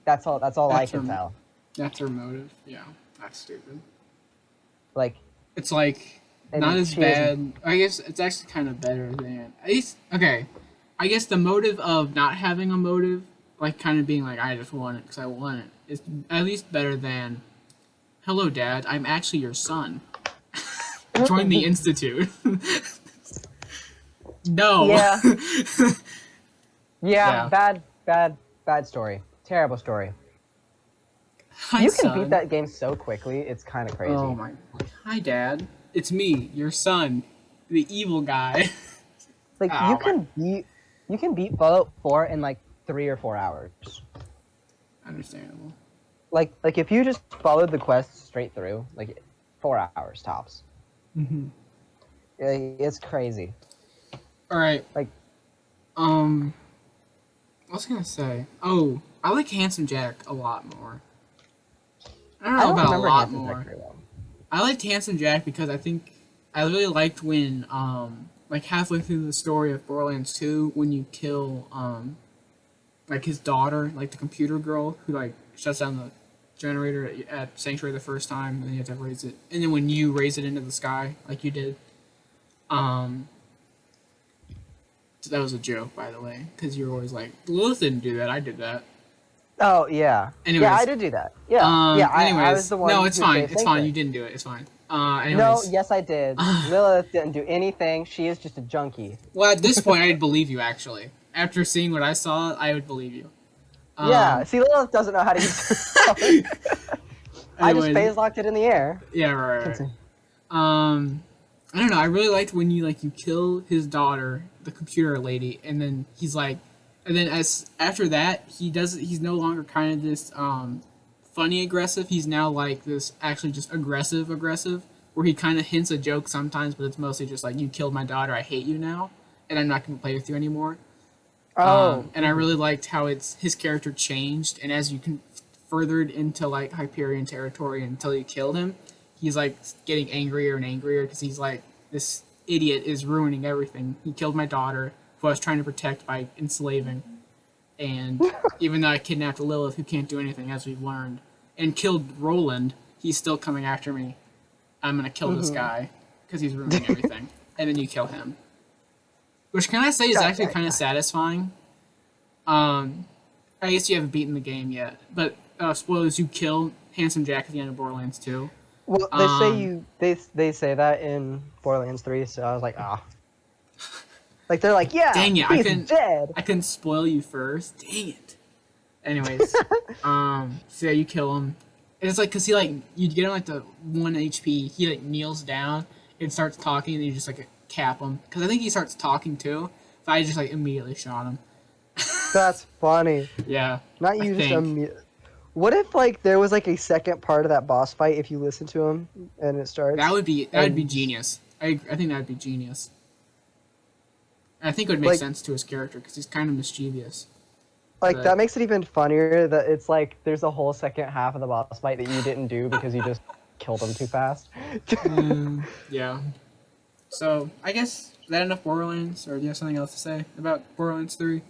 that's all I can tell. That's her motive. Yeah, that's stupid. Like it's like not as bad. I guess it's actually kind of better than at least. Okay, I guess the motive of not having a motive, like kind of being like I just want it because I want it, is at least better than, hello, Dad. I'm actually your son. Join the institute. No. Yeah. Yeah. Bad story. Terrible story. Hi, you can son. beat that game so quickly. It's kind of crazy. Oh my! Hi, Dad. It's me, your son, the evil guy. Like you can beat Fallout 4 in like 3 or 4 hours. Understandable. Like if you just followed the quest straight through, like 4 hours tops. Mm-hmm. It's crazy. All right. Like, what was I gonna say? Oh, I like Handsome Jack a lot more. I don't know about a lot more. Well. I liked Handsome Jack because I think I really liked when like halfway through the story of Borderlands 2 when you kill like his daughter, like the computer girl who like shuts down the generator at Sanctuary the first time, and then you have to raise it, and then when you raise it into the sky like you did, so that was a joke, by the way, because you're always like, Lilith didn't do that, I did that. Oh yeah. Anyways, yeah, I did do that. Yeah. Yeah. Anyways, I was the one. No, it's fine. It's fine. It. You didn't do it. It's fine. Anyways. No, yes, I did. Lilith didn't do anything. She is just a junkie. Well, at this point, I'd believe you. Actually, after seeing what I saw, I would believe you. Yeah. See, Lilith doesn't know how to use her. I just phase locked it in the air. Yeah. Right. I don't know. I really liked when you kill his daughter, the computer lady, and then he's like, and then after that, he's no longer kind of this funny aggressive. He's now like this actually just aggressive, where he kind of hints a joke sometimes, but it's mostly just like, you killed my daughter, I hate you now, and I'm not going to play with you anymore. And I really liked how his character changed, and as you can furthered into like Hyperion territory until you killed him, he's like getting angrier and angrier because he's like, this idiot is ruining everything. He killed my daughter, who I was trying to protect by enslaving. And even though I kidnapped Lilith, who can't do anything, as we've learned, and killed Roland, he's still coming after me. I'm gonna kill this guy because he's ruining everything. And then you kill him, which can I say is actually kind of satisfying. I guess you haven't beaten the game yet, but spoilers: you kill Handsome Jack at the end of Borderlands 2. Well, they say they say that in Borderlands 3, so I was like, ah. Like they're like, yeah, dang it, he's dead. I couldn't spoil you first. Dang it. Anyways, so yeah, you kill him. And it's like, cause he like, you get him like the 1 HP. He like kneels down and starts talking, and you just like cap him. Cause I think he starts talking too. So I just like immediately shot him. That's funny. Yeah. Not you just What if like there was like a second part of that boss fight if you listen to him and it starts? That would be genius. I think that would be genius. I think it would make like, sense to his character because he's kind of mischievous. Like that makes it even funnier that it's like there's a whole second half of the boss fight that you didn't do because you just killed him too fast. Yeah. So I guess is that enough Borderlands, or do you have something else to say about Borderlands 3?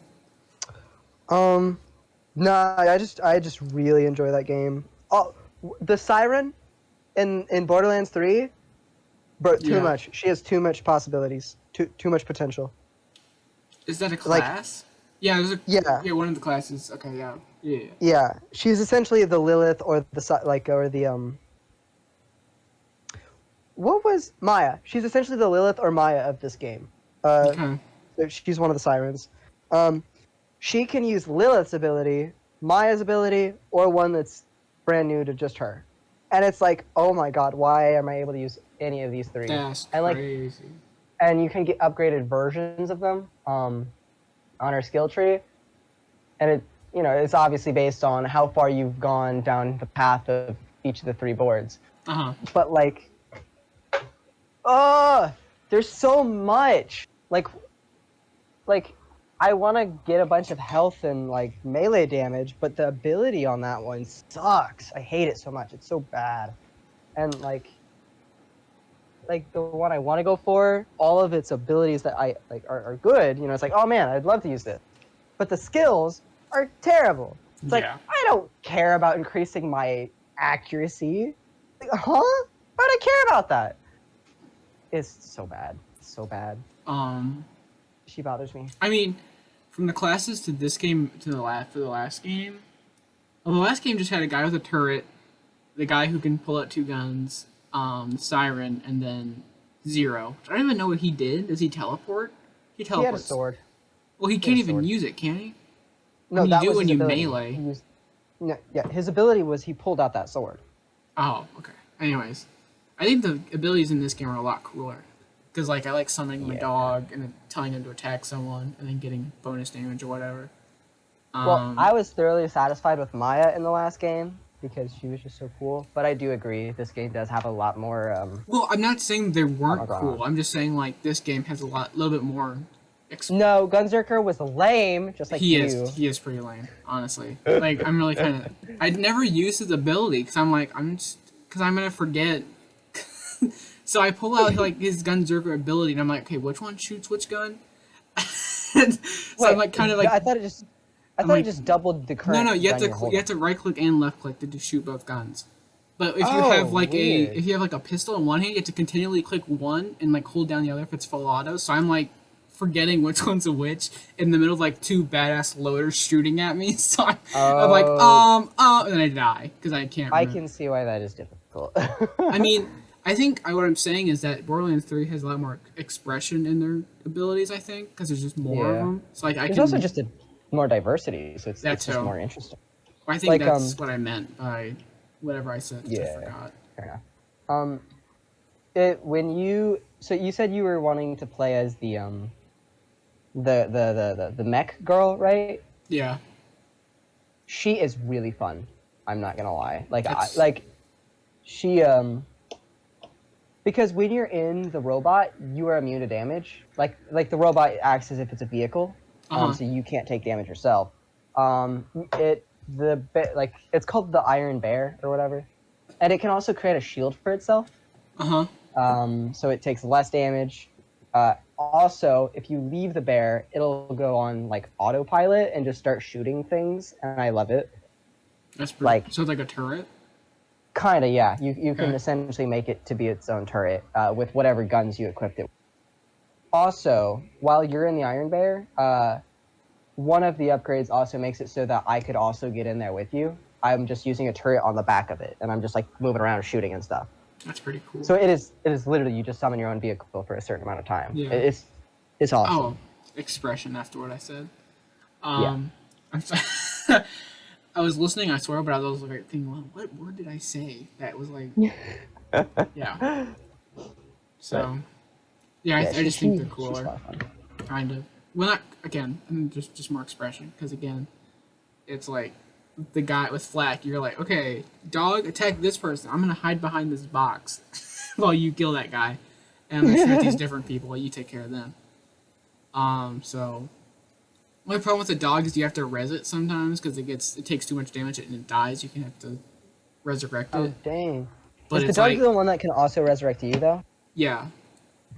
No, I just really enjoy that game. Oh, the Siren in Borderlands 3, bro, too much. She has too much possibilities. Too much potential. Is that a class? Like, yeah, one of the classes. Okay, yeah. Yeah, she's essentially the Lilith or the what was Maya? She's essentially the Lilith or Maya of this game. So she's one of the sirens. She can use Lilith's ability, Maya's ability, or one that's brand new to just her. And it's like, oh my god, why am I able to use any of these three? That's crazy. And you can get upgraded versions of them on her skill tree. And it's obviously based on how far you've gone down the path of each of the 3 boards. But like, there's so much. Like I want to get a bunch of health and like melee damage, but the ability on that one sucks. I hate it so much. It's so bad. And like the one I want to go for, all of its abilities that I like are good. It's like, oh man, I'd love to use this. But the skills are terrible. It's like, I don't care about increasing my accuracy. Like, huh? Why would I care about that? It's so bad. It's so bad. She bothers me. I mean, from the classes to this game to the last game, well, the last game just had a guy with a turret, the guy who can pull out 2 guns, Siren, and then Zero. I don't even know what he did. Does he teleport? He teleports. He had a sword. Well, he can't even use it, can he? No, that was when his you ability. melee. His ability was he pulled out that sword. Oh, okay. Anyways, I think the abilities in this game are a lot cooler. Because, like, I like summoning my dog and then telling him to attack someone and then getting bonus damage or whatever. Well, I was thoroughly satisfied with Maya in the last game because she was just so cool. But I do agree, this game does have a lot more... well, I'm not saying they weren't cool. I'm just saying, like, this game has a little bit more... No, Gunzerker was lame, just like he is pretty lame, honestly. Like, I'm really kind of... I'd never used his ability because I'm like, because I'm going to forget... So I pull out like his Gunzerker ability, and I'm like, okay, which one shoots which gun? I'm like, kind of like. I thought it just doubled the current. No, you have to right click and left click to shoot both guns. But if you have like a pistol in one hand, you have to continually click one and like hold down the other if it's full auto. So I'm like forgetting which one's a which in the middle of like 2 badass loaders shooting at me. So I'm like, and then I die because I can't. I can see why that is difficult. I mean. I think what I'm saying is that Borderlands 3 has a lot more expression in their abilities, I think, because there's just more of them. So like, there's also just more diversity, so it's just more interesting. I think that's what I meant by whatever I said. I forgot. Fair enough. So you said you were wanting to play as the mech girl, right? Yeah. She is really fun. I'm not gonna lie. Because when you're in the robot, you are immune to damage. Like the robot acts as if it's a vehicle, so you can't take damage yourself. It's called the Iron Bear or whatever, and it can also create a shield for itself. So it takes less damage, Also, if you leave the bear, it'll go on like autopilot and just start shooting things, and I love it. That's pretty. Like, So it's like a turret. kind of, yeah. You can Okay. essentially make it to be its own turret with whatever guns you equipped it with. Also, while you're in the Iron Bear, one of the upgrades also makes it so that I could also get in there with you. I'm just using a turret on the back of it, and I'm just like moving around and shooting and stuff. That's pretty cool. So it is literally you just summon your own vehicle for a certain amount of time. Yeah. It's awesome. Oh, expression. That's what I said. Yeah. I'm sorry. I was listening, I swear, but I was like thinking, well, what word did I say? That was like, yeah. So, yeah, Yeah, I just think they're she's cooler, a lot of fun. kind of. Well, not again, just more expression, because again, it's like the guy with Flack. You're like, okay, dog, attack this person. I'm gonna hide behind this box while you kill that guy, and I'm gonna shoot these different people while you take care of them. So my problem with the dog is you have to res it sometimes because it takes too much damage and it dies. You can have to resurrect Oh it, dang! but Is the it's dog like the one that can also resurrect you though? yeah,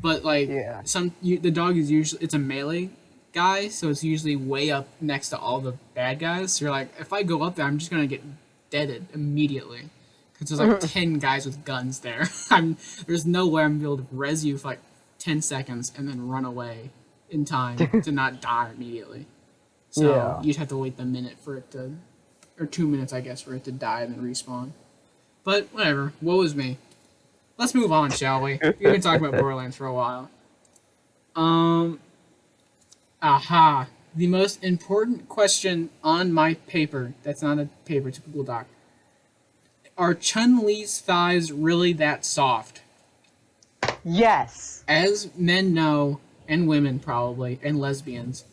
but like Yeah. the dog is usually it's a melee guy, so it's usually way up next to all the bad guys. So you're like, if I go up there, I'm just gonna get deaded immediately because there's like 10 guys with guns there. There's no way I'm gonna be able to res you for like 10 seconds and then run away in time to not die immediately. So Yeah. you'd have to wait the minute for it to, or 2 minutes, I guess, for it to die and then respawn. But whatever, woe is me. Let's move on, shall we? We've been talking about Borderlands for a while. Aha. The most important question on my paper, that's not a paper, it's a Google Doc. Are Chun-Li's thighs really that soft? Yes. As men know, and women probably, and lesbians,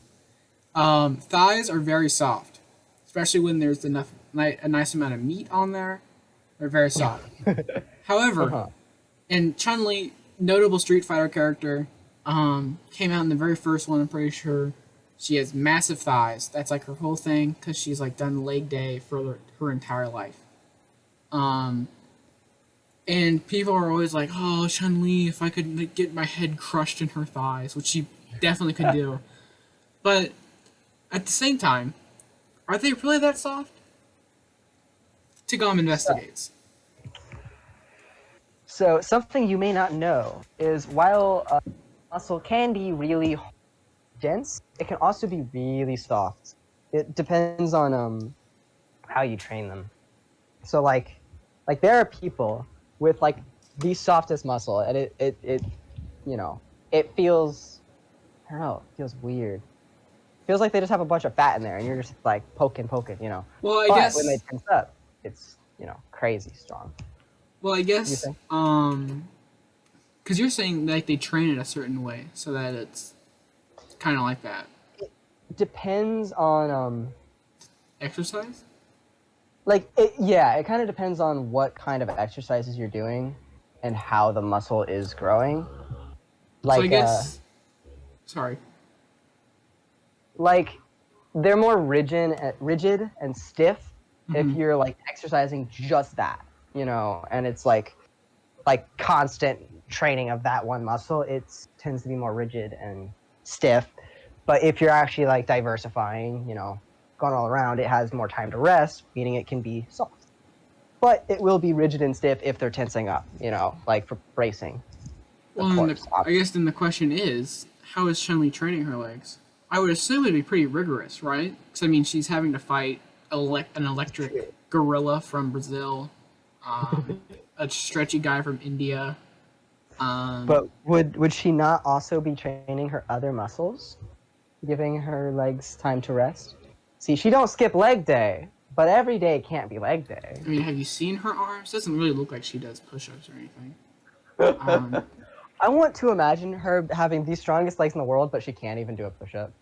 thighs are very soft, especially when there's a nice amount of meat on there. They're very soft. However, and Chun-Li, notable Street Fighter character, came out in the very first one. I'm pretty sure she has massive thighs. That's like her whole thing because she's like done leg day for her entire life. And people are always like, "Oh, Chun-Li, if I could like, get my head crushed in her thighs," which she definitely could do. But at the same time, are they really that soft? TGOM investigates. So something you may not know is while muscle can be really dense, it can also be really soft. It depends on how you train them. So like there are people with like the softest muscle, and it you know it feels, I don't know, it feels weird. It feels like they just have a bunch of fat in there, and you're just like poking, you know. Well, I but guess when they tense up, it's crazy strong. Well, I You guess, think? because you're saying like they train it a certain way so that it's kind of like that. Depends on Exercise? it kind of depends on what kind of exercises you're doing and how the muscle is growing. Like, so I guess, sorry. like they're more rigid and stiff if Mhm. you're like exercising just that, and it's like constant training of that one muscle. It tends to be more rigid and stiff. But if you're actually like diversifying, going all around, it has more time to rest, meaning it can be soft. But it will be rigid and stiff if they're tensing up, like for bracing. Well, Of course. I guess then the question is, how is Chun-Li training her legs? I would assume it'd be pretty rigorous, right? Because I mean, she's having to fight an electric gorilla from Brazil, a stretchy guy from India. But would she not also be training her other muscles, giving her legs time to rest? See, she don't skip leg day, but every day can't be leg day. I mean, have you seen her arms? It doesn't really look like she does push-ups or anything. I want to imagine her having the strongest legs in the world, but she can't even do a push-up.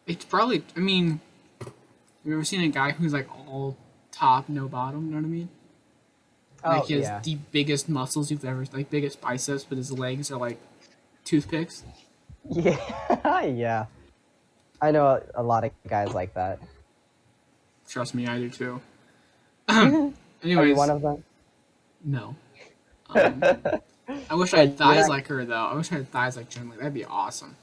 It's probably, I mean, have you ever seen a guy who's like all top, no bottom? You know what I mean? Like he has the biggest muscles you've ever, like biggest biceps, but his legs are like toothpicks. Yeah, yeah. I know a lot of guys like that. Trust me, I do too. Anyways, are you Anyways, one of them? no. I wish I But had thighs like her, though. I wish I had thighs like Chun-Li. That'd be awesome.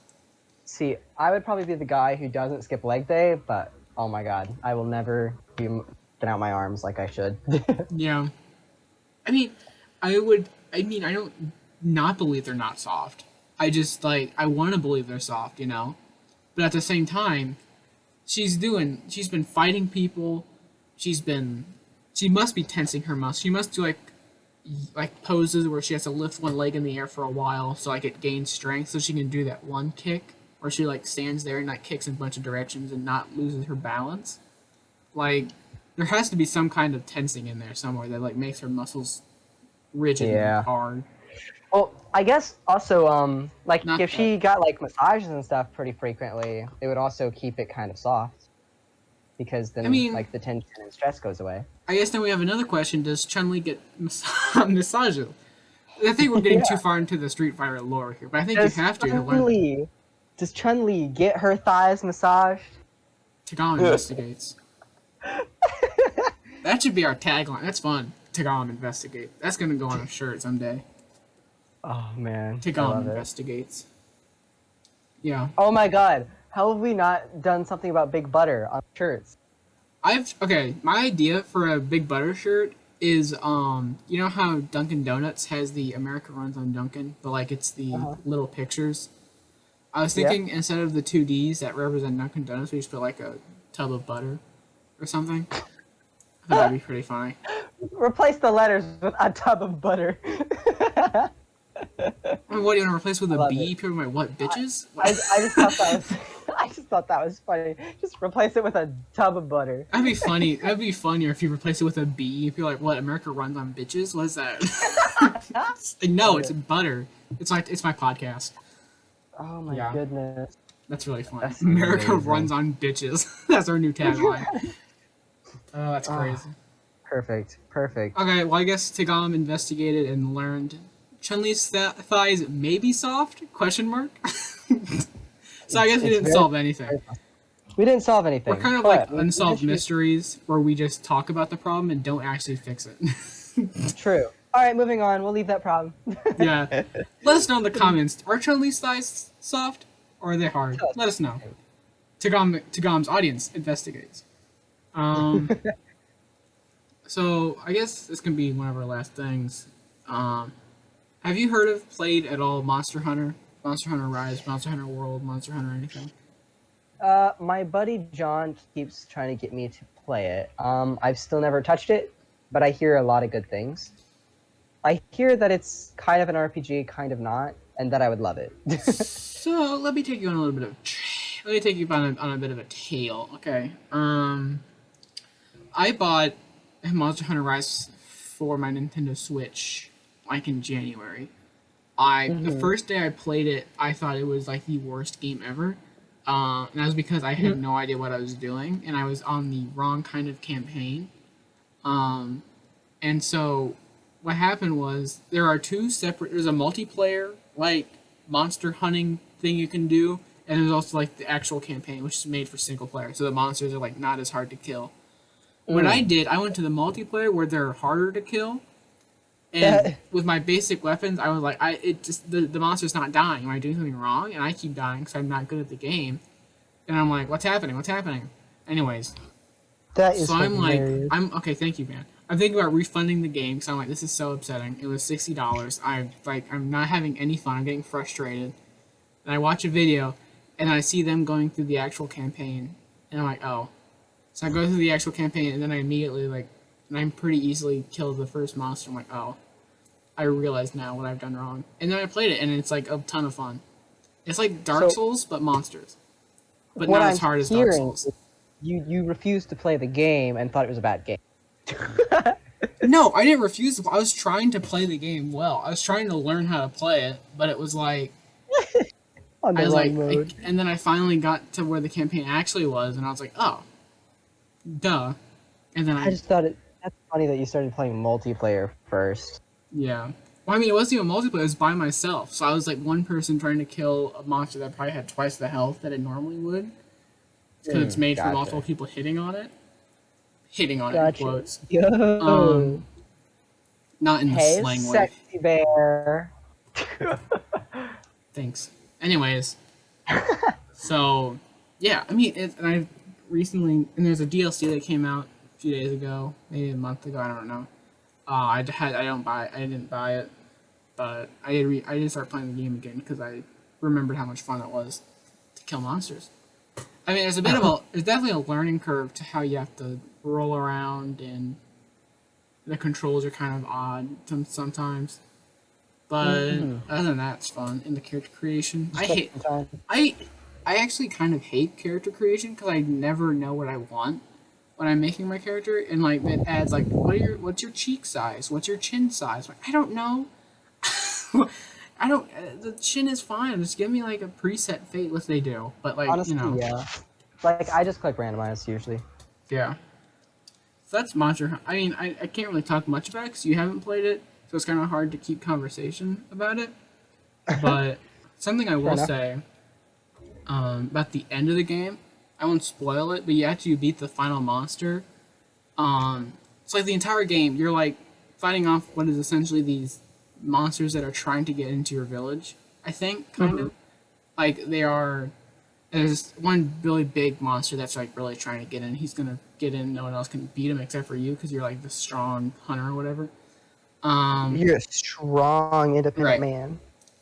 see, I would probably be the guy who doesn't skip leg day, but oh my god, I will never be get out my arms like I should. Yeah. I mean, I don't not believe they're not soft. I just, like, I want to believe they're soft, you know? But at the same time, she's been fighting people. She must be tensing her muscles. She must do, like poses where she has to lift one leg in the air for a while so like it gains strength so she can do that one kick where she like stands there and like kicks in a bunch of directions and not loses her balance. Like there has to be some kind of tensing in there somewhere that like makes her muscles rigid and Yeah. hard. Well, I guess also, like Not if that. she got like massages and stuff pretty frequently, it would also keep it kind of soft, because I then mean, like the tension and stress goes away. I guess then we have another question: does Chun-Li get massages? I think we're getting too Yeah. far into the Street Fighter lore here, but I think you Does have to learn. Chun-Li, does Chun-Li get her thighs massaged? TGOM investigates. That should be our tagline. That's fun. TGOM investigate. That's gonna go on a shirt someday. Oh man, I TGOM love it. investigates. Yeah. Oh my god, how have we not done something about Big Butter on shirts? My idea for a Big Butter shirt is you know how Dunkin' Donuts has the America Runs on Dunkin', but like it's the Uh-huh. little pictures. I was Yeah. thinking instead of the two D's that represent Dunkin' Donuts, we just put like a tub of butter or something. I thought that'd be pretty funny. Replace the letters with a tub of butter. I mean, what do you want to replace with I a love B? it. People are like, what, bitches? I just thought that was I just thought that was funny. Just replace it with a tub of butter. That'd be funny. That'd be funnier if you replace it with a B. If you're like, what, America runs on bitches? What is that? No, it's butter. It's my podcast. Oh my Yeah. goodness. That's really fun. That's America amazing. runs on bitches. That's our new tagline. Oh, that's Oh. crazy. Perfect. Perfect. Okay, well, I guess TGOM investigated and learned Chun-Li's thighs may be soft? Question mark. So I guess we It's didn't very- solve anything. We didn't solve anything. We're kind of but like we unsolved should- mysteries where we just talk about the problem and don't actually fix it. True. All right, moving on. We'll leave that problem. Yeah. Let us know in the comments. Are Chun-Li's thighs soft or are they hard? Let us know. TGOM's audience investigates. So I guess this can be one of our last things. Have you played at all Monster Hunter? Monster Hunter Rise, Monster Hunter World, Monster Hunter anything? My buddy John keeps trying to get me to play it. I've still never touched it, but I hear a lot of good things. I hear that it's kind of an RPG, kind of not, and that I would love it. So let me take you on a little bit of on a bit of a tale. Okay. I bought Monster Hunter Rise for my Nintendo Switch like in January. The first day I played it, I thought it was like the worst game ever. And that was because I had no idea what I was doing, and I was on the wrong kind of campaign. And so what happened was there's a multiplayer like monster hunting thing you can do, and there's also like the actual campaign, which is made for single player, so the monsters are like not as hard to kill. What I did, I went to the multiplayer where they're harder to kill, and with my basic weapons, I was like, the monster's not dying. Am I doing something wrong? And I keep dying because I'm not good at the game. And I'm like, what's happening? What's happening? Anyways, That is so I'm hilarious. like, okay, thank you, man. I'm thinking about refunding the game because I'm like, this is so upsetting. It was $60. I'm not having any fun. I'm getting frustrated. And I watch a video, and I see them going through the actual campaign, and I'm like, oh. So I go through the actual campaign, and then I immediately and I'm pretty easily killed the first monster. I'm like, oh, I realize now what I've done wrong. And then I played it, and it's like a ton of fun. It's like Dark Souls, but monsters. But What not I'm as hard as Dark hearing Souls. is you refused to play the game and thought it was a bad game. No, I didn't refuse. I was trying to play the game well. I was trying to learn how to play it, but it was like On the wrong mode. and then I finally got to where the campaign actually was, and I was like, oh, duh. And then I just thought that's funny that you started playing multiplayer first. yeah. Well, I mean, it wasn't even multiplayer. It was by myself. So I was like one person trying to kill a monster that probably had twice the health that it normally would. Because it's made for Gotcha. multiple people hitting on it. Hitting on it Gotcha. in quotes. Yo. Not in the Hey, slang way. sexy bear. Thanks. Anyways, so yeah, I mean, and I recently, and there's a DLC that came out a few days ago, maybe a month ago. I don't know. I didn't buy it, but I did start playing the game again because I remembered how much fun it was to kill monsters. I mean, there's definitely a learning curve to how you have to roll around, and the controls are kind of odd sometimes. But other than that, it's fun. And the character creation, I actually kind of hate character creation because I never know what I want when I'm making my character, and like it adds like what's your cheek size, what's your chin size? Like, I don't know. I don't. The chin is fine. Just give me like a preset fate, what they do. But like, Honestly, yeah. Like I just click randomize usually. Yeah. So that's Monster Hunter. I mean, I can't really talk much about it because you haven't played it, so it's kind of hard to keep conversation about it. But something I will say about the end of the game, I won't spoil it, but after you beat the final monster, it's like the entire game, you're like fighting off what is essentially these monsters that are trying to get into your village, I think, kind of. Like, there's one really big monster that's like really trying to get in. He's gonna get in, no one else can beat him except for you because you're like the strong hunter or whatever. You're a strong, independent man.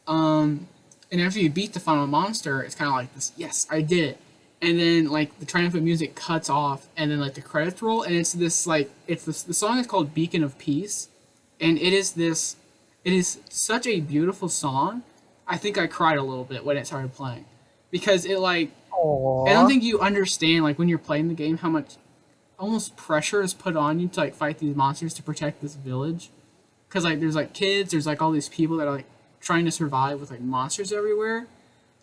And after you beat the final monster, it's kind of like this, yes, I did it. And then, like, the triumphant music cuts off, and then, like, the credits roll, and it's this, like, the song is called Beacon of Peace, and it is such a beautiful song. I think I cried a little bit when it started playing. Because it, like, Aww. I don't think you understand, like, when you're playing the game, how much almost pressure is put on you to, like, fight these monsters to protect this village. Because, like, there's, like, kids, there's, like, all these people that are, like, trying to survive with, like, monsters everywhere.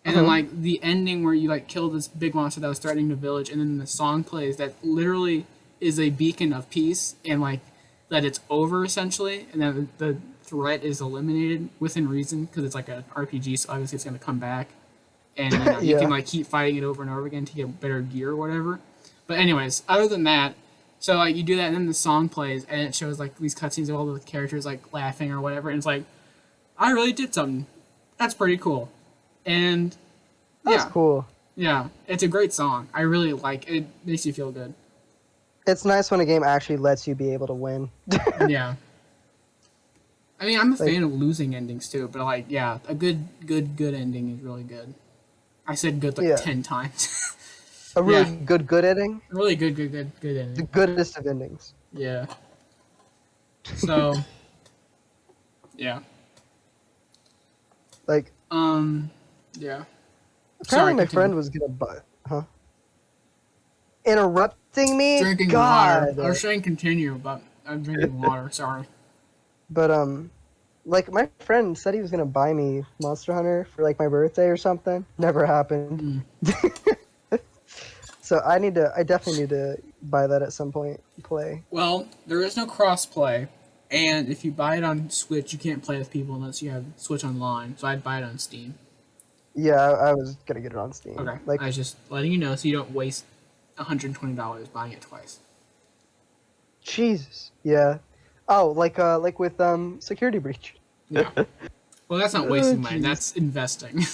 And then, like, the ending where you, like, kill this big monster that was threatening the village, and then the song plays that literally is a beacon of peace, and, like, that it's over, essentially, and then the threat is eliminated within reason, because it's, like, an RPG, so obviously it's going to come back. And, you know, you can, like, keep fighting it over and over again to get better gear or whatever. But anyways, other than that, so, like, you do that, and then the song plays, and it shows, like, these cutscenes of all the characters, like, laughing or whatever, and it's like, I really did something. That's pretty cool. And that's cool. Yeah, it's a great song. I really like it. It makes you feel good. It's nice when a game actually lets you be able to win. Yeah. I mean, I'm a fan of losing endings too, but like, yeah, a good ending is really good. I said good like 10 times. A really good ending? A really good ending. The goodest of endings. Yeah. So, yeah. Like, yeah. Apparently my friend was gonna buy, interrupting me? Drinking God. water. I was saying continue, but I'm drinking water, sorry. But, like, my friend said he was gonna buy me Monster Hunter for, like, my birthday or something. Never happened. So I definitely need to buy that at some point and play. Well, there is no cross-play, and if you buy it on Switch, you can't play with people unless you have Switch Online, so I'd buy it on Steam. Yeah, I was gonna get it on Steam. Okay, like, I was just letting you know so you don't waste $120 buying it twice. Jesus. Yeah. Oh, like with Security Breach. Yeah. Well, that's not wasting money. That's investing.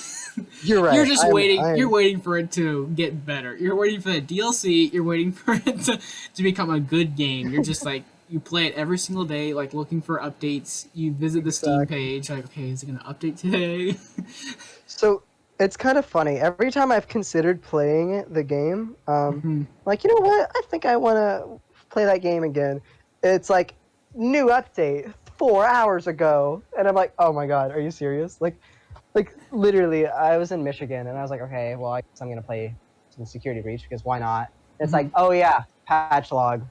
You're right. You're just waiting. You're waiting for it to get better. You're waiting for the DLC. You're waiting for it to become a good game. You're just like, you play it every single day, like looking for updates. You visit the Steam page, like, okay, is it gonna update today? So it's kind of funny. Every time I've considered playing the game, like, you know what? I think I want to play that game again. It's like, new update 4 hours ago, and I'm like, oh my god, are you serious? Like literally, I was in Michigan, and I was like, okay, well, I guess I'm gonna play some Security Breach because why not? And it's like, oh yeah, patch log,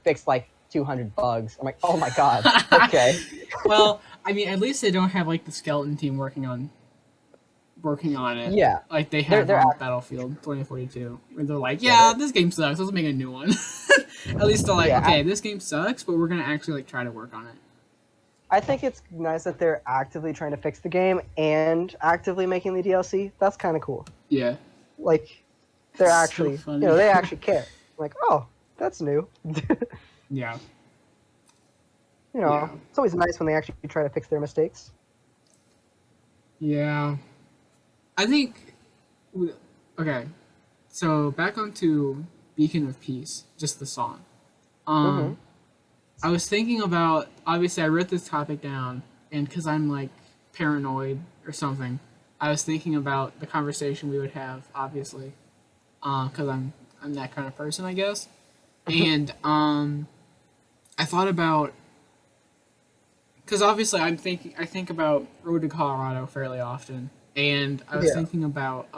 fixed like 200 bugs. I'm like, oh my god, okay. Well, I mean, at least they don't have like the skeleton team working on it. Yeah, like they have on Battlefield 2042, where they're like, yeah, this game sucks. Let's make a new one. At least they're like, okay, this game sucks, but we're gonna actually like try to work on it. I think it's nice that they're actively trying to fix the game and actively making the DLC. That's kind of cool. Yeah. Like, they're actually, so you know, they actually care. Like, oh, that's new. Yeah. You know, it's always nice when they actually try to fix their mistakes. Yeah. I think. Okay. So back onto Beacon of Peace, just the song. Mm-hmm. Um, I was thinking about, obviously I wrote this topic down, and because I'm like paranoid or something, I was thinking about the conversation we would have, obviously, because I'm that kind of person, I guess. And I thought about, because obviously I think about Road to Colorado fairly often, and I was Yeah. thinking about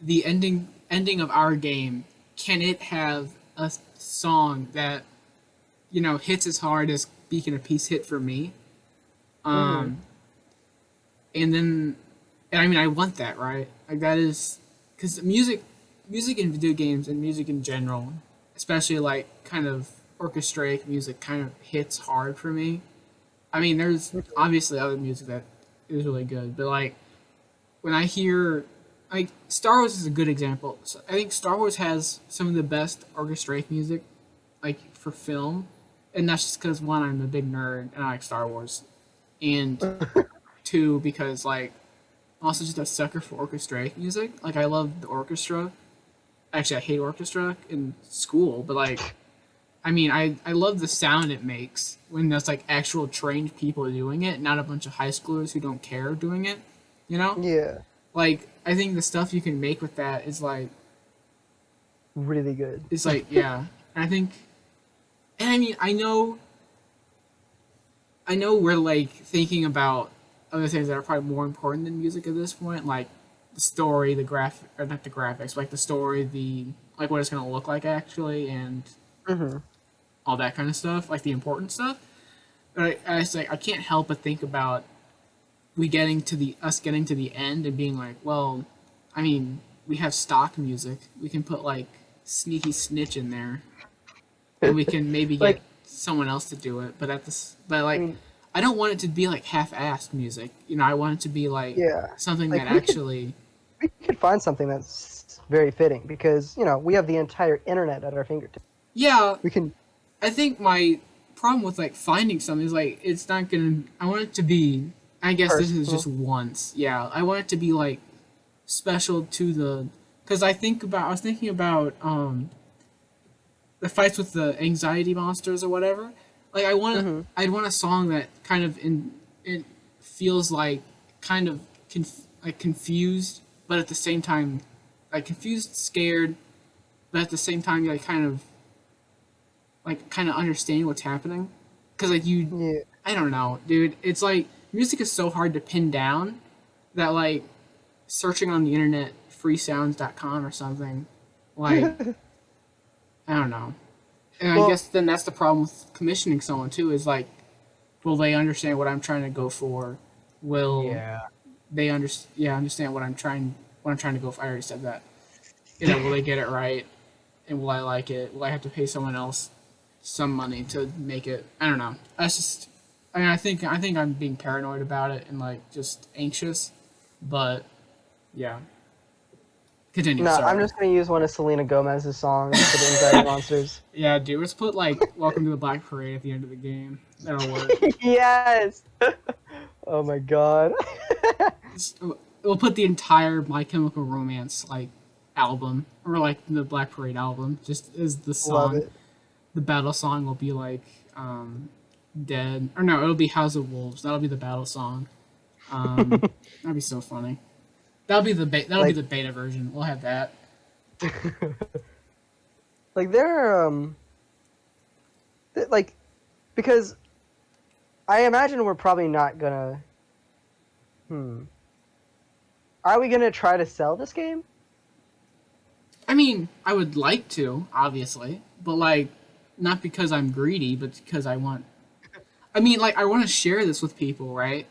the ending of our game. Can it have a song that hits as hard as Beacon of Peace hit for me? Mm-hmm. Um, and then, and I mean, I want that, right? Like that is because music in video games and music in general, especially like kind of orchestraic music, kind of hits hard for me. I mean, there's obviously other music that is really good, but like when I hear, like Star Wars is a good example. So I think Star Wars has some of the best orchestraic music, like for film, and that's just because one, I'm a big nerd and I like Star Wars, and two, because like I'm also just a sucker for orchestraic music. Like I love the orchestra. Actually, I hate orchestra in school, but like I mean, I love the sound it makes when there's like actual trained people doing it, not a bunch of high schoolers who don't care doing it. You know, Yeah. like I think the stuff you can make with that Really good. is like yeah. And I think, and I mean, I know we're like thinking about other things that are probably more important than music at this point, like the story, the graph, or not the graphics, but like the story, the like what it's gonna look like actually, and Mm-hmm. all that kind of stuff, like the important stuff. But I say I can't help but think about us getting to the end and being like, well, I mean, we have stock music. We can put like sneaky snitch in there, and we can maybe get Like, someone else to do it. But I like, mean, I don't want it to be like half-assed music. I want it to be like yeah. something that Like actually, we could find something that's very fitting because we have the entire internet at our fingertips. yeah. We can. I think my problem with like finding something is like it's not gonna. I want it to be. I guess this is just Personal. once. Yeah, I want it to be like special to the because I was thinking about the fights with the anxiety monsters or whatever. Like Mm-hmm. I'd want a song that kind of in it feels like kind of like confused, but at the same time like confused, scared, but at the same time like kind of understand what's happening. Because like Yeah. I don't know, dude. It's like music is so hard to pin down that like searching on the internet freesounds.com or something like I don't know. And I Well, guess then that's the problem with commissioning someone too is like, will they understand what I'm trying to go for? Will yeah. they understand what I'm trying to go for? I already said that. Will they get it right? And will I like it? Will I have to pay someone else some money to make it? I don't know. That's just. I mean, I think I'm being paranoid about it and like just anxious, but yeah. Continue. No, I'm Sorry. just gonna use one of Selena Gomez's songs for the Anxiety Monsters. Yeah, dude. Let's put like "Welcome to the Black Parade" at the end of the game. That'll work. Yes. Oh my god. We'll put the entire My Chemical Romance like album or like the Black Parade album just as the Love song. it. The battle song will be like Dead or no, it'll be House of Wolves. That'll be the battle song. That'd be so funny. That'll be Like, the beta version. We'll have that. like they're like because I imagine we're probably not gonna. Hmm. Are we gonna try to sell this game? I mean, I would like to, obviously, but like not because I'm greedy, but because I want. I mean, like I want to share this with people, right?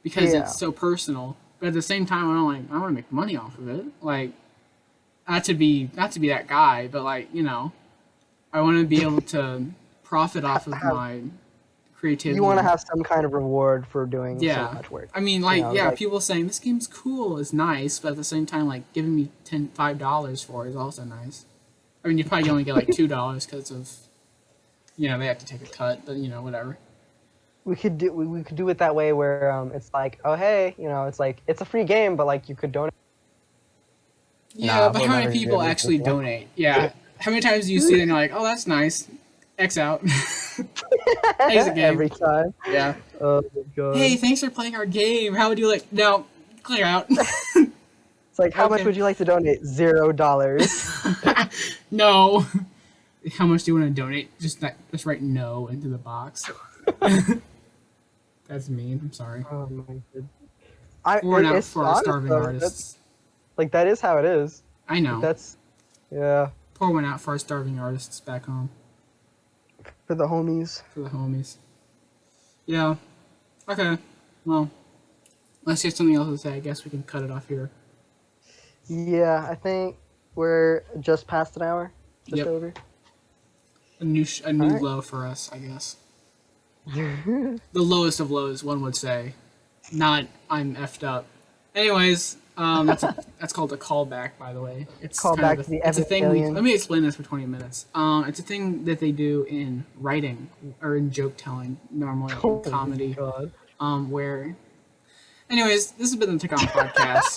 Because it's Yeah. so personal. But at the same time, I want to make money off of it. Like not to be that guy, but like I want to be able to profit off of Have my you want to creativity. have some kind of reward for doing so Yeah. much work? I mean, like, yeah, Like people saying this game's cool is nice, but at the same time, like, giving me $5 for it is also nice. I mean, you probably only get like $2 because of, they have to take a cut, but whatever. we could do it that way where it's like, oh hey, it's like it's a free game, but like you could donate. Yeah, but We'll how many never people do actually anything. donate? Yeah. How many times do you see it and you're like, oh, that's nice. X out. Exit game. Every time. Yeah. Oh my Hey, god. thanks for playing our game. How would you like? No, clear out. It's like, how much Okay. would you like to donate? $0. No. How much do you want to donate? Just write no into the box. That's mean. I'm sorry. Oh my god. Pouring out It's for our honest starving though. That's artists. like that is how it is. I Like, know. that's yeah, Pour one out for our starving artists back home. for the homies. For the homies. Yeah. Okay. Well, unless you have something else to say, I guess we can cut it off here. Yeah, I think we're just past an hour. Just Yep. over. A new Alright. low for us, I guess. The lowest of lows, one would say. Not I'm effed up. Anyways, that's called a callback, by the way. It's Call kind back of to the it's a thing we. Evangelion. Let me explain this for 20 minutes. It's a thing that they do in writing or in joke telling, normally in Oh my comedy. god. Where. Anyways, this has been the TGOM podcast.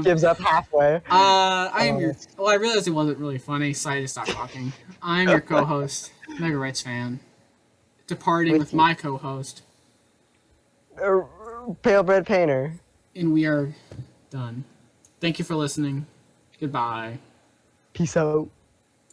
Gives up halfway. I am your. Well, I realized it wasn't really funny, so I just stopped talking. I'm your co-host, Mega Rights fan, departing with my co-host, Pale bread painter. and we are done. Thank you for listening. Goodbye. Peace out.